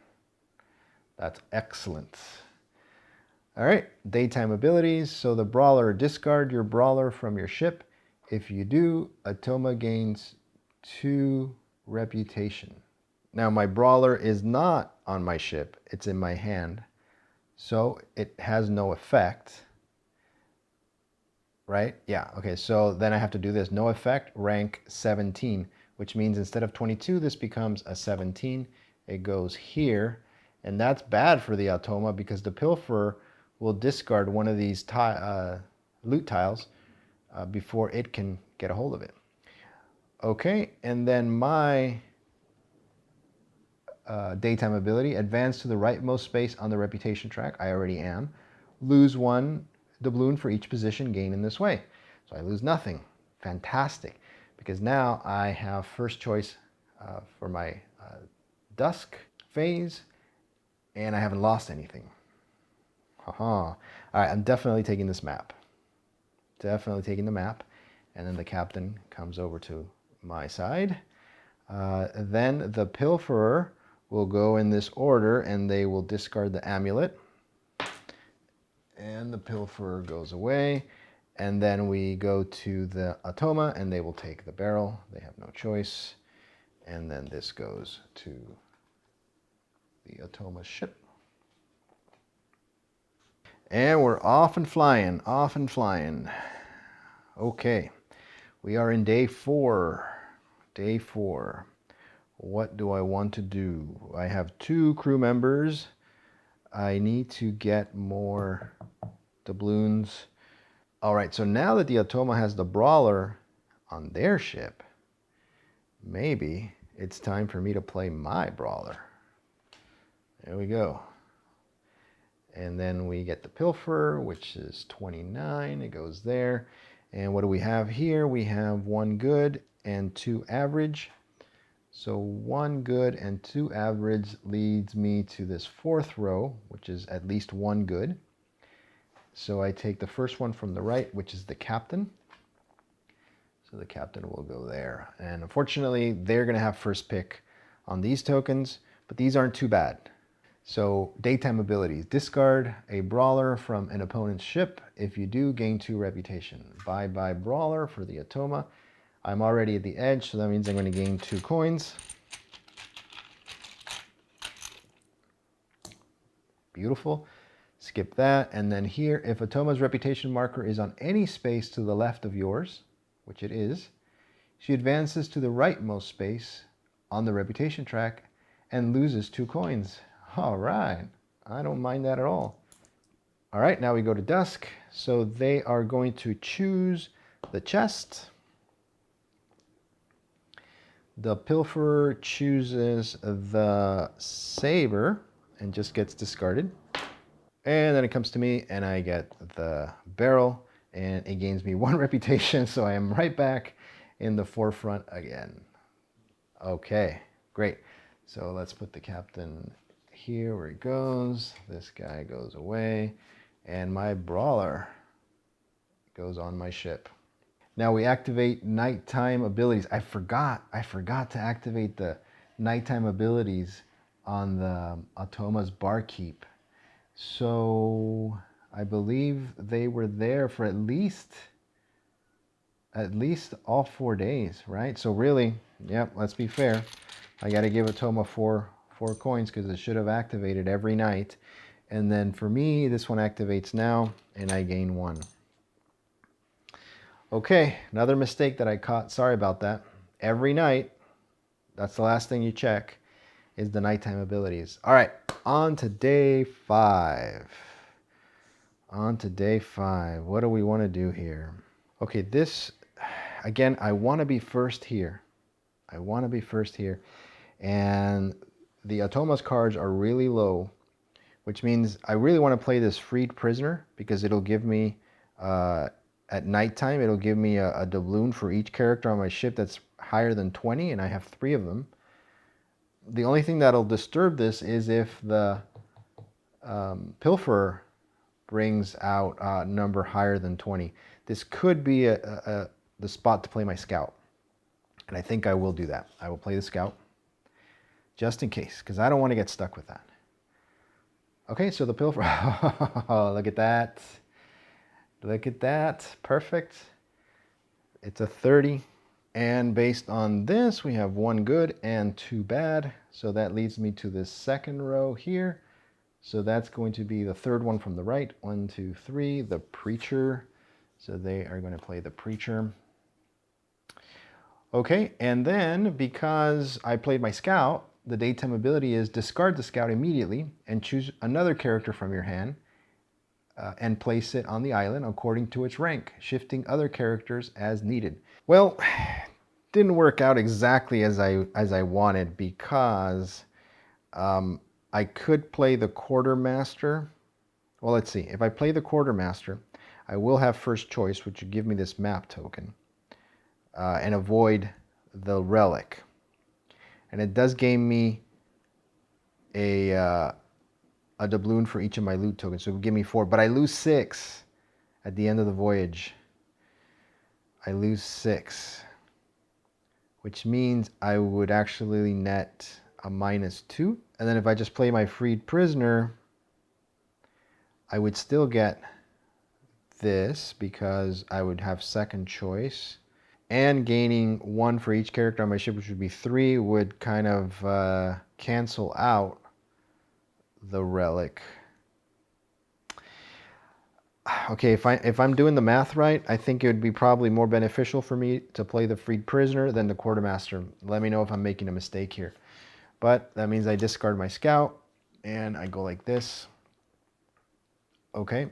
That's excellent. All right, daytime abilities. So the Brawler, discard your Brawler from your ship. If you do, Automa gains 2 reputation. Now my Brawler is not on my ship, it's in my hand. So it has no effect, right? Yeah, okay, so then I have to do this. No effect, rank 17, which means instead of 22, this becomes a 17. It goes here, and that's bad for the Automa because the Pilferer will discard one of these loot tiles before it can get a hold of it. Okay, and then my daytime ability, advance to the rightmost space on the reputation track. I already am. Lose 1 doubloon for each position gained in this way. So I lose nothing. Fantastic, because now I have first choice for my dusk phase, and I haven't lost anything. All right, I'm definitely taking this map. Definitely taking the map. And then the captain comes over to my side. Then the Pilferer will go in this order, and they will discard the amulet. And the Pilferer goes away. And then we go to the Automa, and they will take the barrel. They have no choice. And then this goes to the Automa ship. And we're off and flying, off and flying. Okay, we are in day 4. Day 4. What do I want to do? I have 2 crew members. I need to get more doubloons. All right, so now that the Automa has the Brawler on their ship, maybe it's time for me to play my Brawler. There we go. And then we get the Pilferer, which is 29. It goes there. And what do we have here? We have 1 good and 2 average. So 1 good and 2 average leads me to this 4th row, which is at least 1 good. So I take the first one from the right, which is the captain. So the captain will go there. And unfortunately, they're going to have first pick on these tokens, but these aren't too bad. So daytime abilities, discard a Brawler from an opponent's ship. If you do, gain 2 reputation. Bye-bye Brawler for the Automa. I'm already at the edge, so that means I'm going to gain 2 coins. Beautiful. Skip that. And then here, if Automa's reputation marker is on any space to the left of yours, which it is, she advances to the rightmost space on the reputation track and loses 2 coins. All right, I don't mind that at all. All right, now we go to dusk. So they are going to choose the chest. The Pilferer chooses the saber and just gets discarded. And then it comes to me and I get the barrel and it gains me 1 reputation. So I am right back in the forefront again. Okay, great. So let's put the captain here where he goes. This guy goes away. And my brawler goes on my ship. Now we activate nighttime abilities. I forgot to activate the nighttime abilities on the Automa's barkeep. So I believe they were there for at least all 4 days, right? So really, yep, let's be fair. I got to give Automa four coins because it should have activated every night. And then for me, this one activates now and I gain 1. Okay, another mistake that I caught. Sorry about that. Every night, that's the last thing you check, is the nighttime abilities. All right, on to day 5. On to day 5. What do we want to do here? Okay, this, again, I want to be first here. I want to be first here. And the Automa's cards are really low, which means I really want to play this freed prisoner because it'll give me, at nighttime, it'll give me a doubloon for each character on my ship that's higher than 20, and I have 3 of them. The only thing that'll disturb this is if the pilferer brings out a number higher than 20. This could be the spot to play my scout. And I think I will do that. I will play the scout just in case, because I don't want to get stuck with that. Okay, so the pilferer, oh, look at that. Look at that, perfect. It's a 30. And based on this, we have 1 good and 2 bad. So that leads me to this second row here. So that's going to be the third one from the right. 1, 2, 3, the preacher. So they are going to play the preacher. Okay, and then because I played my scout, the daytime ability is discard the scout immediately and choose another character from your hand and place it on the island according to its rank, shifting other characters as needed. Well, didn't work out exactly as I wanted because I could play the quartermaster. Well, let's see. If I play the quartermaster, I will have first choice, which would give me this map token and avoid the relic. And it does gain me a doubloon for each of my loot tokens. So it would give me 4, but I lose 6 at the end of the voyage. I lose 6, which means I would actually net a -2. And then if I just play my freed prisoner, I would still get this because I would have second choice. And gaining 1 for each character on my ship, which would be 3, would kind of cancel out the relic. Okay, if I'm doing the math right, I think it would be probably more beneficial for me to play the freed prisoner than the quartermaster. Let me know if I'm making a mistake here. But that means I discard my scout and I go like this. Okay,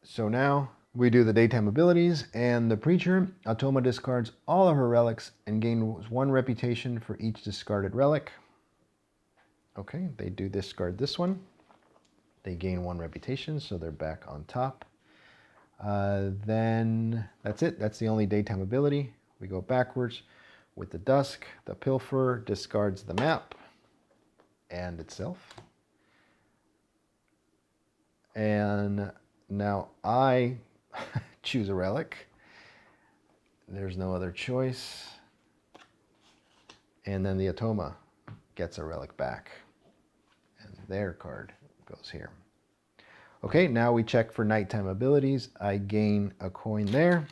so now we do the daytime abilities, and the preacher, Automa discards all of her relics and gains 1 reputation for each discarded relic. Okay, they do discard this one. They gain 1 reputation, so they're back on top. Then that's it. That's the only daytime ability. We go backwards with the dusk. The pilferer discards the map and itself. And now I choose a relic. There's no other choice. And then the Automa gets a relic back. And their card goes here. Okay, now we check for nighttime abilities. I gain a coin there.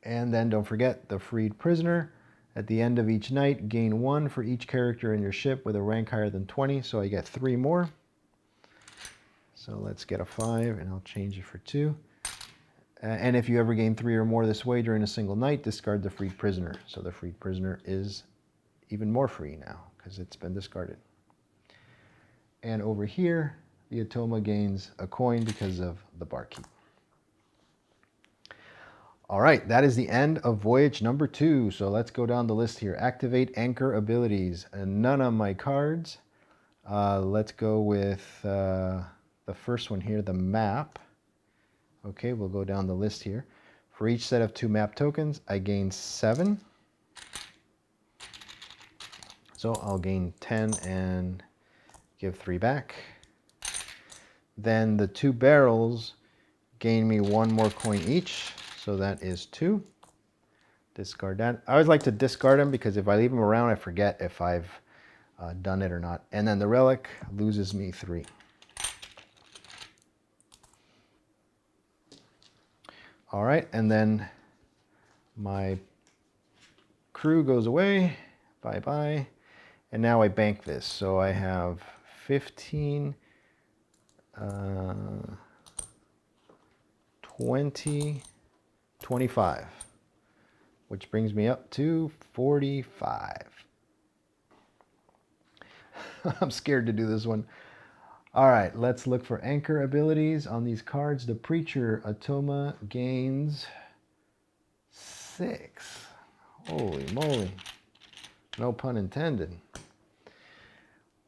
And then don't forget the freed prisoner. At the end of each night, gain 1 for each character in your ship with a rank higher than 20. So I get 3 more. So let's get a 5, and I'll change it for 2. And if you ever gain 3 or more this way during a single night, discard the freed prisoner. So the freed prisoner is even more free now because it's been discarded. And over here, the Automa gains a coin because of the barkeep. All right, that is the end of voyage number 2. So let's go down the list here. Activate anchor abilities. None on my cards. Let's go with the first one here, the map. Okay, we'll go down the list here. For each set of 2 map tokens, I gain 7. So I'll gain 10 and give 3 back. Then the 2 barrels gain me 1 more coin each, so that is 2. Discard that. I always like to discard them because if I leave them around, I forget if I've done it or not. And then the relic loses me 3. All right, and then my crew goes away. Bye-bye. And now I bank this. So I have 15, 20, 25, which brings me up to 45. I'm scared to do this one. All right, let's look for anchor abilities on these cards. The Preacher Atoma gains 6. Holy moly. No pun intended.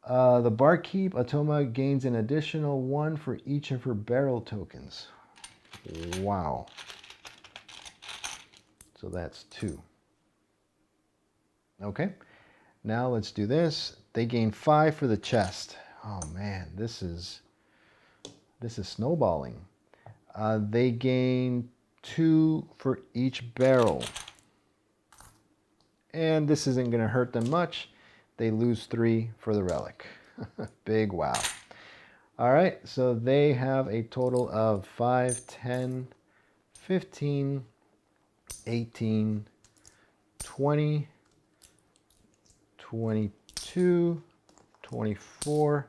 The Barkeep Atoma gains an additional 1 for each of her barrel tokens. Wow. So that's 2. Okay, now let's do this. They gain 5 for the chest. Oh man, this is snowballing. They gain 2 for each barrel. And this isn't going to hurt them much. They lose 3 for the relic. Big wow. All right, so they have a total of 5, 10, 15, 18, 20, 22, 24,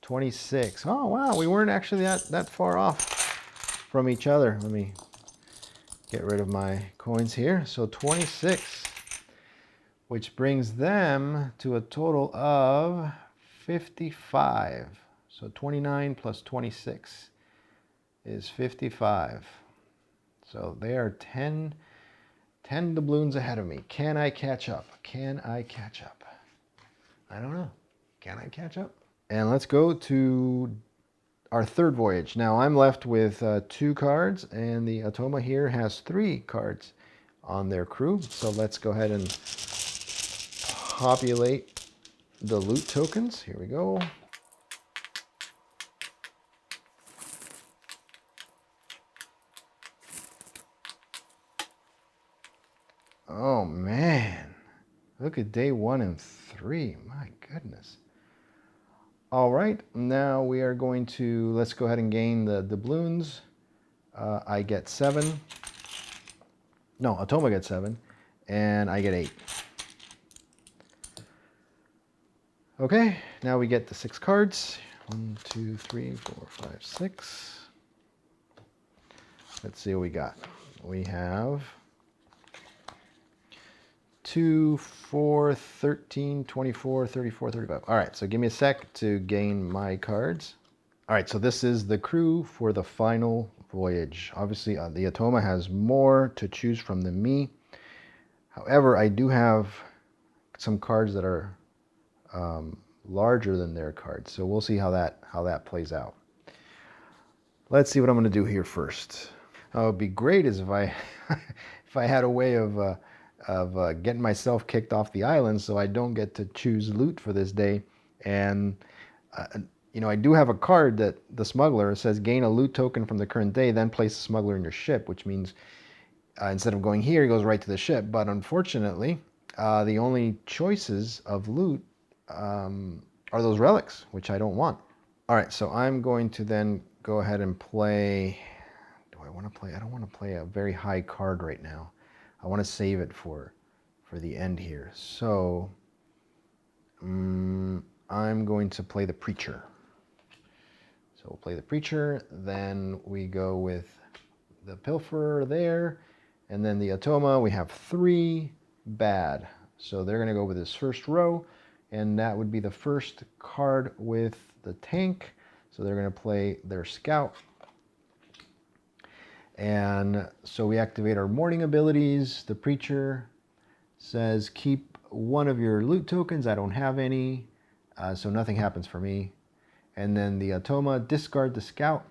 26. Oh, wow, we weren't actually that far off from each other. Let me get rid of my coins here. So 26, which brings them to a total of 55. So 29 plus 26 is 55. So they are 10 doubloons ahead of me. Can I catch up? Can I catch up? I don't know. Can I catch up? And let's go to our third voyage. Now I'm left with 2 cards, and the Atoma here has 3 cards on their crew. So let's go ahead and populate the loot tokens. Here we go. Oh man, look at day 1 and 3. My goodness. All right, now we are going to, let's go ahead and gain the doubloons. I get 7. No, Atoma gets 7, and I get 8. Okay, now we get the 6 cards. 1, 2, 3, 4, 5, 6. Let's see what we got. We have 2, 4, 13, 24, 34, 35. All right, so give me a sec to gain my cards. All right, so this is the crew for the final voyage. Obviously, the Atoma has more to choose from than me. However, I do have some cards that are larger than their cards, so we'll see how that plays out. Let's see what I'm going to do here first. What would be great is if I if I had a way of getting myself kicked off the island so I don't get to choose loot for this day. And you know, I do have a card that the smuggler says gain a loot token from the current day, then place the smuggler in your ship, which means instead of going here, he goes right to the ship. But unfortunately, the only choices of loot are those relics, which I don't want. All right, so I'm going to then go ahead and play. Do I want to play? I don't want to play a very high card right now. I want to save it for the end here. So I'm going to play the Preacher. So we'll play the Preacher, then we go with the Pilferer there, and then the Atoma. We have 3 bad. So they're going to go with this first row, and that would be the first card with the tank. So they're going to play their Scout. And so we activate our morning abilities. The Preacher says keep 1 of your loot tokens. I don't have any, so nothing happens for me. And then the Atoma, discard the Scout.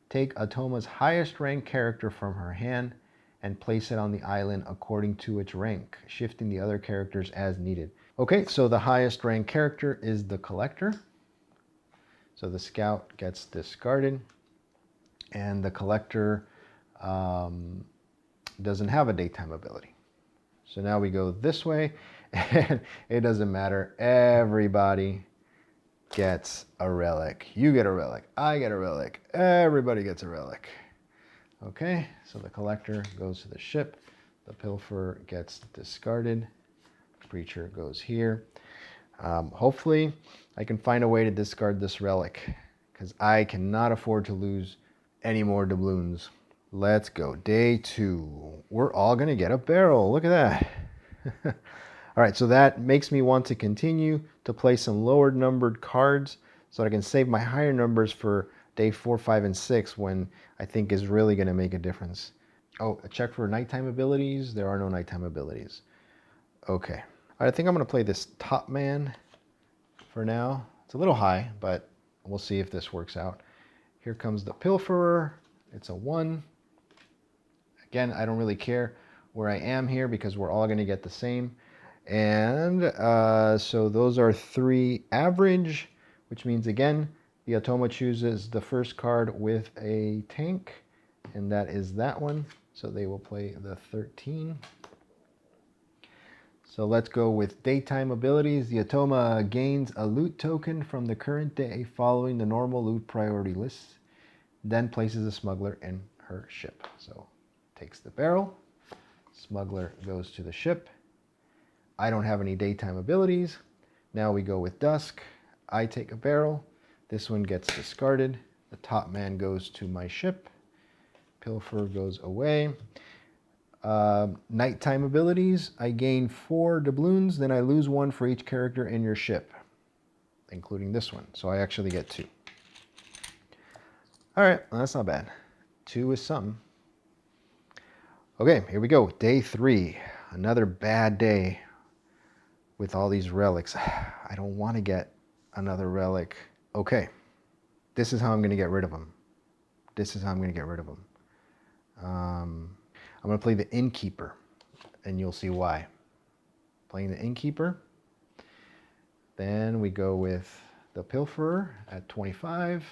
Take Atoma's highest rank character from her hand and place it on the island according to its rank, shifting the other characters as needed. Okay, so the highest rank character is the Collector. So the scout gets discarded, and the collector doesn't have a daytime ability. So now we go this way, and it doesn't matter. Everybody gets a relic. You get a relic. I get a relic. Everybody gets a relic. Okay, so the collector goes to the ship. The pilfer gets discarded. Preacher goes here. Hopefully, I can find a way to discard this relic, because I cannot afford to lose any more doubloons. Let's go. Day 2. We're all going to get a barrel. Look at that. All right, so that makes me want to continue to play some lower numbered cards so that I can save my higher numbers for day 4, 5, and 6, when I think is really going to make a difference. Oh, a check for nighttime abilities. There are no nighttime abilities. Okay. All right, I think I'm going to play this top man for now. It's a little high, but we'll see if this works out. Here comes the pilferer. It's a 1. Again, I don't really care where I am here because we're all going to get the same. And so those are 3 average, which means, again, the Automa chooses the first card with a tank, and that is that one. So they will play the 13. So let's go with daytime abilities. The Automa gains a loot token from the current day following the normal loot priority list, then places a smuggler in her ship. So takes the barrel. Smuggler goes to the ship. I don't have any daytime abilities. Now we go with dusk. I take a barrel. This one gets discarded. The top man goes to my ship. Pilfer goes away. Nighttime abilities. I gain 4 doubloons. Then I lose 1 for each character in your ship, including this one. So I actually get 2. All right, well, that's not bad. 2 is something. Okay, here we go. Day 3. Another bad day with all these relics. I don't want to get another relic. Okay, this is how I'm going to get rid of them. This is how I'm going to get rid of them. I'm going to play the innkeeper, and you'll see why. Playing the innkeeper. Then we go with the pilferer at 25.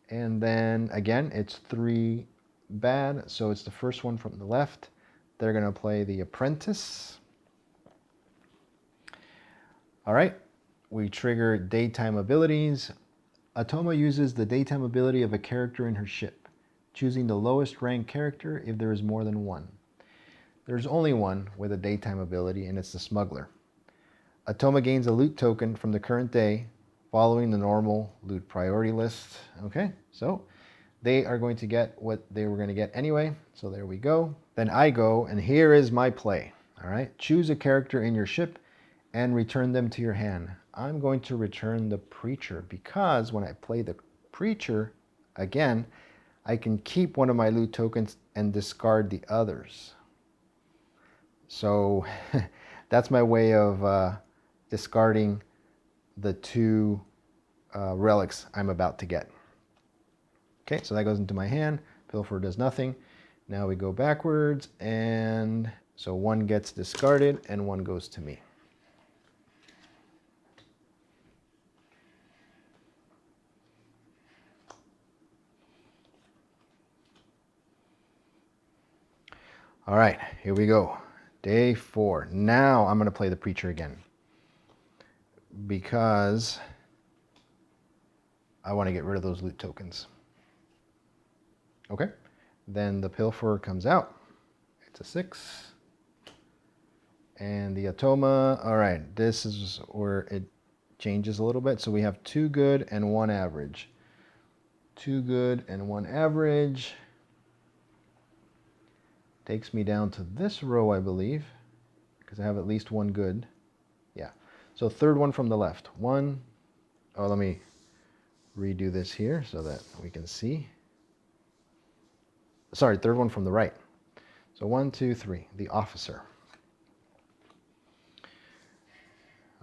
And then, again, it's 3 bad, so it's the first one from the left. They're going to play the apprentice. All right, we trigger daytime abilities. Automa uses the daytime ability of a character in her ship, choosing the lowest ranked character if there is more than 1. There's only 1 with a daytime ability, and it's the smuggler. Automa gains a loot token from the current day following the normal loot priority list. Okay, so they are going to get what they were going to get anyway. So there we go. Then I go, and here is my play. All right, choose a character in your ship and return them to your hand. I'm going to return the preacher because when I play the preacher, again, I can keep one of my loot tokens and discard the others. So that's my way of discarding the 2 relics I'm about to get. Okay, so that goes into my hand. Pilfer does nothing. Now we go backwards, and so 1 gets discarded and 1 goes to me. All right, here we go. Day 4. Now I'm going to play the preacher again because I want to get rid of those loot tokens. Okay, then the pilfer comes out. It's a 6. And the Automa, all right, this is where it changes a little bit. So we have 2 good and 1 average. 2 good and 1 average. Takes me down to this row, I believe, because I have at least 1 good. Yeah, so 3rd one from the left. 1, oh, let me redo this here so that we can see. Sorry, 3rd one from the right. So 1, 2, 3, the officer.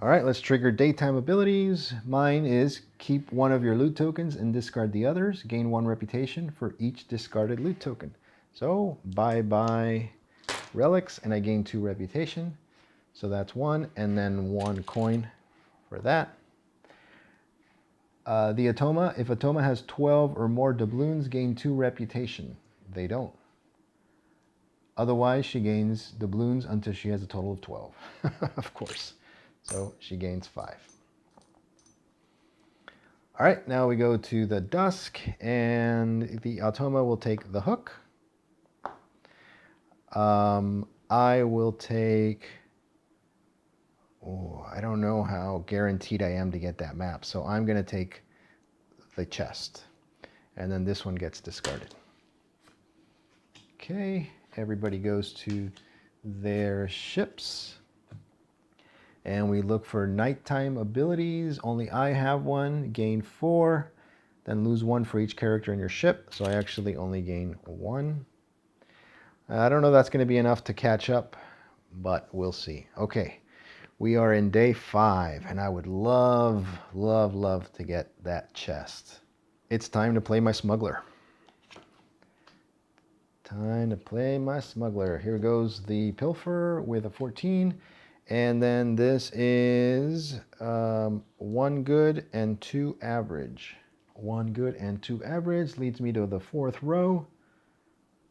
All right, let's trigger daytime abilities. Mine is keep 1 of your loot tokens and discard the others. Gain 1 reputation for each discarded loot token. So bye-bye relics, and I gain 2 reputation. So that's 1, and then 1 coin for that. The Atoma, if Atoma has 12 or more doubloons, gain 2 reputation. They don't. Otherwise, she gains doubloons until she has a total of 12, of course. So she gains 5. All right, now we go to the Dusk, and the Automa will take the hook. I will take, oh, I don't know how guaranteed I am to get that map, so I'm going to take the chest, and then this one gets discarded. Okay, everybody goes to their ships. And we look for nighttime abilities. Only I have one. Gain 4. Then lose 1 for each character in your ship. So I actually only gain 1. I don't know if that's going to be enough to catch up, but we'll see. Okay, we are in day 5, and I would love, love, love to get that chest. It's time to play my smuggler. Time to play my smuggler. Here goes the pilfer with a 14. And then this is 1 good and 2 average. 1 good and 2 average leads me to the 4th row.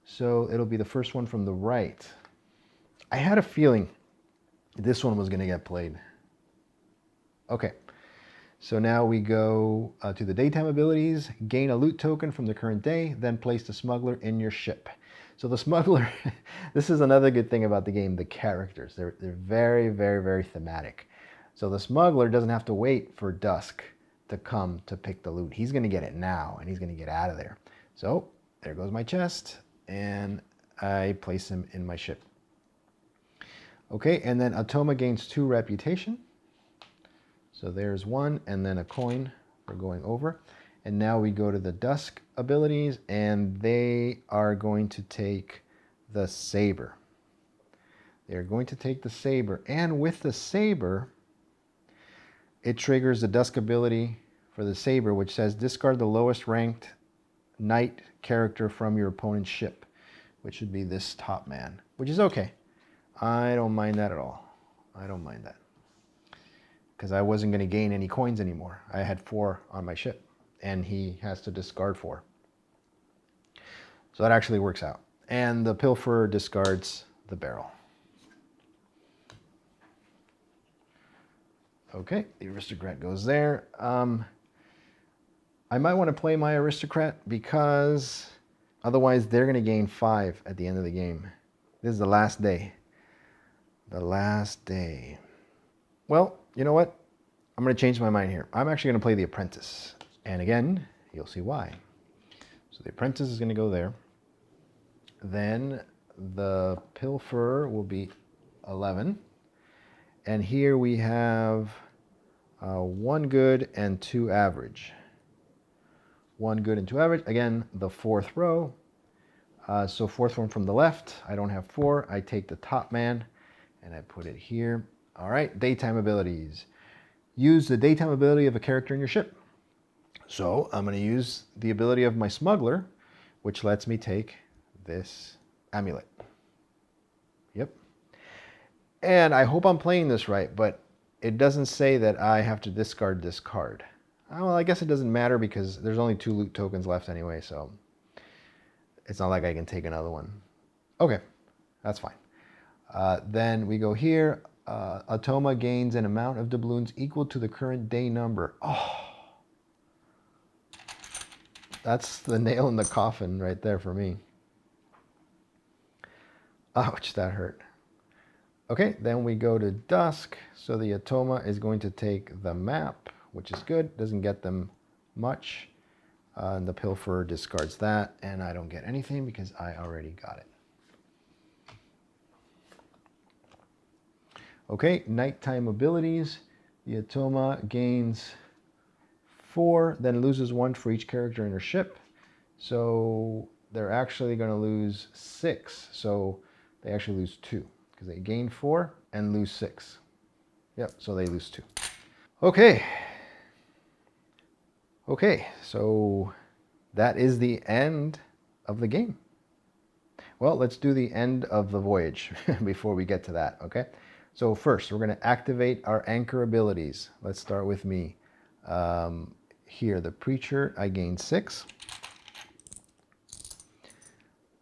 So it'll be the first one from the right. I had a feeling this one was going to get played. Okay, so now we go to the daytime abilities. Gain a loot token from the current day, then place the smuggler in your ship. So the smuggler, this is another good thing about the game, the characters. They're very, very, very thematic. So the smuggler doesn't have to wait for dusk to come to pick the loot. He's going to get it now, and he's going to get out of there. So there goes my chest, and I place him in my ship. Okay, and then Atoma gains 2 reputation. So there's 1, and then a coin for going over. And now we go to the Dusk abilities, and they are going to take the Saber. They're going to take the Saber, and with the Saber, it triggers the Dusk ability for the Saber, which says discard the lowest ranked knight character from your opponent's ship, which should be this top man, which is okay. I don't mind that at all. I don't mind that. Because I wasn't going to gain any coins anymore. I had 4 on my ship, and he has to discard 4. So that actually works out. And the pilfer discards the barrel. Okay, the aristocrat goes there. I might want to play my aristocrat because otherwise they're going to gain 5 at the end of the game. This is the last day. The last day. Well, you know what? I'm going to change my mind here. I'm actually going to play the apprentice. And again, you'll see why. So the apprentice is going to go there. Then the pilfer will be 11. And here we have 1 good and 2 average. 1 good and 2 average. Again, the 4th row. So 4th one from the left. I don't have 4. I take the top man and I put it here. All right, daytime abilities. Use the daytime ability of a character in your ship. So I'm going to use the ability of my smuggler, which lets me take this amulet. Yep. And I hope I'm playing this right, but it doesn't say that I have to discard this card. Well, I guess it doesn't matter because there's only 2 loot tokens left anyway, so it's not like I can take another one. Okay, that's fine. Then we go here. Atoma gains an amount of doubloons equal to the current day number. Oh, that's the nail in the coffin right there for me. Ouch, that hurt. Okay, then we go to dusk. So the Atoma is going to take the map, which is good. Doesn't get them much. And the pilfer discards that, and I don't get anything because I already got it. Okay, nighttime abilities. The Atoma gains 4, then loses 1 for each character in her ship. So they're actually going to lose 6. So they actually lose 2 because they gain 4 and lose 6. Yep, so they lose 2. Okay. Okay, so that is the end of the game. Well, let's do the end of the voyage before we get to that, okay? So first, we're going to activate our anchor abilities. Let's start with me. here, the Preacher, I gain 6.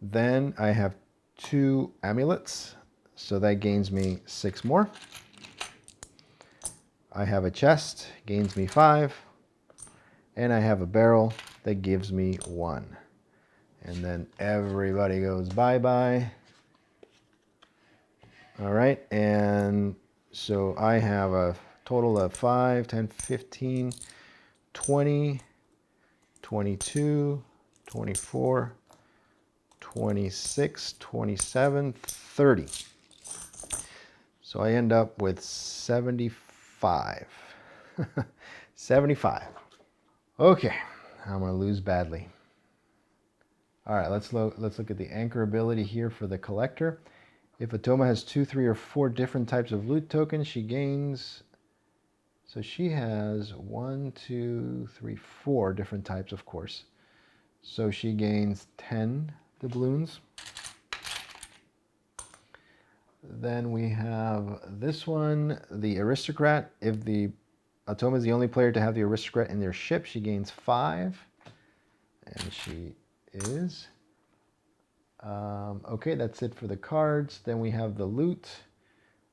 Then I have 2 amulets, so that gains me 6 more. I have a chest, gains me 5. And I have a barrel that gives me 1. And then everybody goes bye-bye. All right, and so I have a total of 5, 10, 15, 20, 22, 24, 26, 27, 30. So I end up with 75. 75. Okay, I'm going to lose badly. All right, let's look at the anchor ability here for the collector. If Atoma has 2, 3, or 4 different types of loot tokens, she gains... So she has 1, 2, 3, 4 different types, of course. So she gains 10 doubloons. Then we have this one, the Aristocrat. If the Atoma is the only player to have the Aristocrat in their ship, she gains 5. And she is... okay, that's it for the cards. Then we have the loot.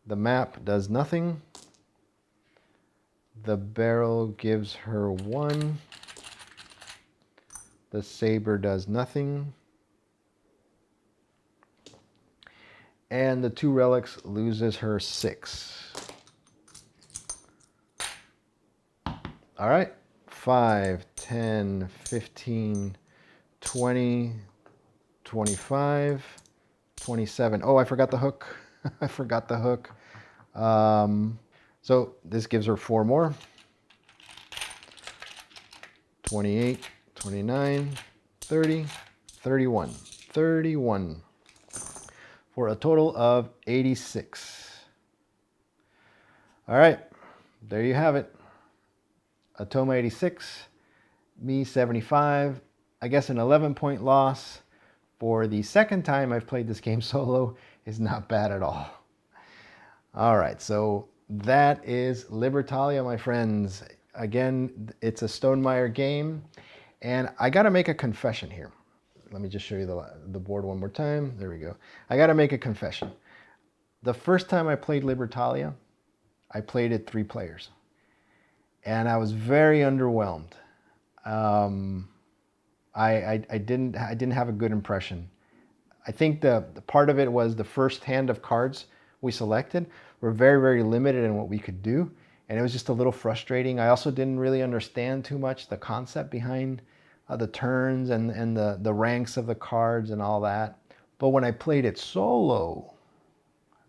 The map does nothing. The barrel gives her 1. The saber does nothing. And the 2 relics loses her 6. All right, 5, 10, 15, 20, 25, 27. Oh, I forgot the hook. I forgot the hook. So this gives her 4 more. 28, 29, 30, 31. 31. For a total of 86. All right, there you have it. Atoma 86, me 75. I guess an 11-point loss for the second time I've played this game solo is not bad at all. All right, so that is Libertalia, my friends. Again, it's a Stonemaier game, and I got to make a confession here. Let me just show you the board one more time. There we go. I got to make a confession. The first time I played Libertalia, I played it 3 players, and I was very underwhelmed. I didn't have a good impression. I think the part of it was the first hand of cards we selected were very, very limited in what we could do, and it was just a little frustrating. I also didn't really understand too much the concept behind the turns and the ranks of the cards and all that. But when I played it solo,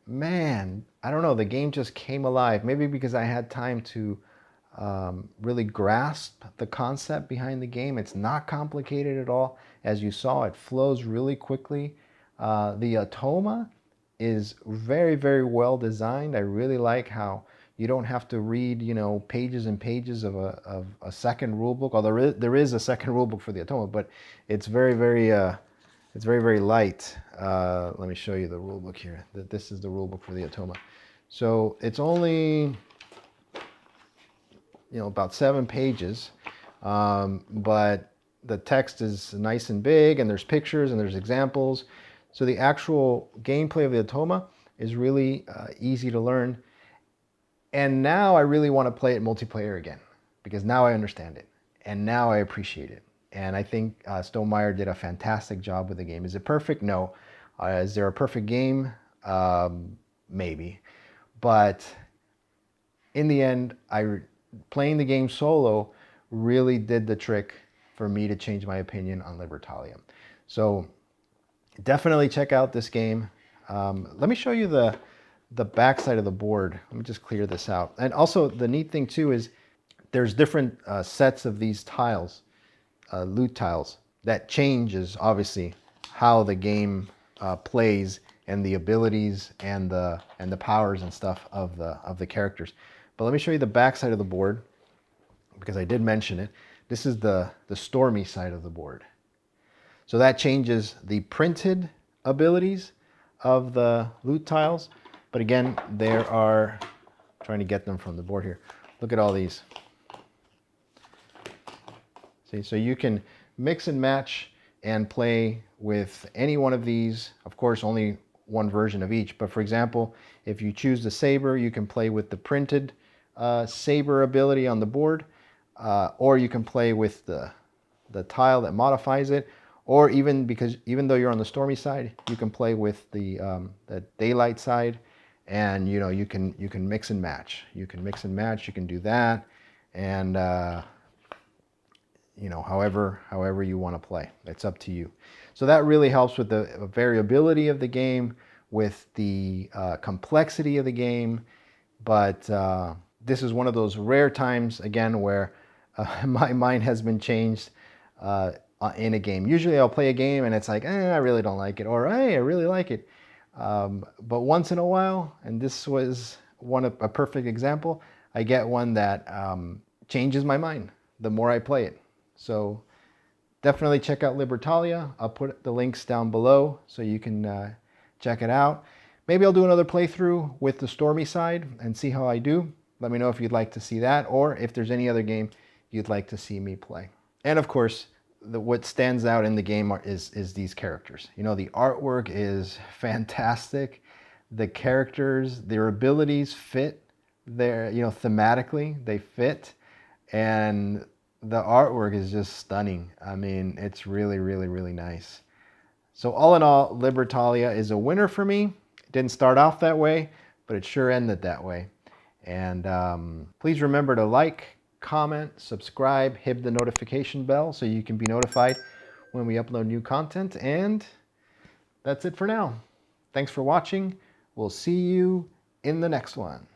man, I don't know, the game just came alive. Maybe because I had time to really grasp the concept behind the game. It's not complicated at all. As you saw, it flows really quickly. The Atoma is very, very well designed. I really like how you don't have to read, you know, pages and pages of a second rulebook. Although there is a second rulebook for the Atoma, but it's very, very light. Let me show you the rulebook here. This is the rulebook for the Atoma. So it's only, you know, about 7 pages, but the text is nice and big, and there's pictures and there's examples. So the actual gameplay of the Atoma is really easy to learn. And now I really want to play it multiplayer again, because now I understand it, and now I appreciate it. And I think Stonemaier did a fantastic job with the game. Is it perfect? No. Is there a perfect game? Maybe. But in the end, playing the game solo really did the trick for me to change my opinion on Libertalia. So definitely check out this game. Let me show you the back side of the board. Let me just clear this out. And also the neat thing too is there's different sets of these tiles, loot tiles, that changes obviously how the game plays and the abilities and the powers and stuff of the characters. But let me show you the back side of the board, because I did mention it. This is the stormy side of the board. So that changes the printed abilities of the loot tiles. But again, there are, trying to get them from the board here. Look at all these. See, so you can mix and match and play with any one of these. Of course, only one version of each. But for example, if you choose the saber, you can play with the printed saber ability on the board, or you can play with the tile that modifies it, or even though you're on the stormy side, you can play with the daylight side, and you can mix and match. You can mix and match. You can do that, and however you want to play. It's up to you. So that really helps with the variability of the game, with the complexity of the game. But this is one of those rare times, again, where my mind has been changed in a game. Usually I'll play a game and it's like, I really don't like it, or hey, I really like it. But once in a while, and this was a perfect example, I get one that changes my mind the more I play it. So definitely check out Libertalia. I'll put the links down below so you can check it out. Maybe I'll do another playthrough with the stormy side and see how I do. Let me know if you'd like to see that, or if there's any other game you'd like to see me play. And of course, what stands out in the game is these characters. The artwork is fantastic. The characters, their abilities fit. Thematically, they fit. And the artwork is just stunning. I mean, it's really, really, really nice. So all in all, Libertalia is a winner for me. It didn't start off that way, but it sure ended that way. And please remember to like, comment, subscribe, hit the notification bell so you can be notified when we upload new content. And that's it for now. Thanks for watching. We'll see you in the next one.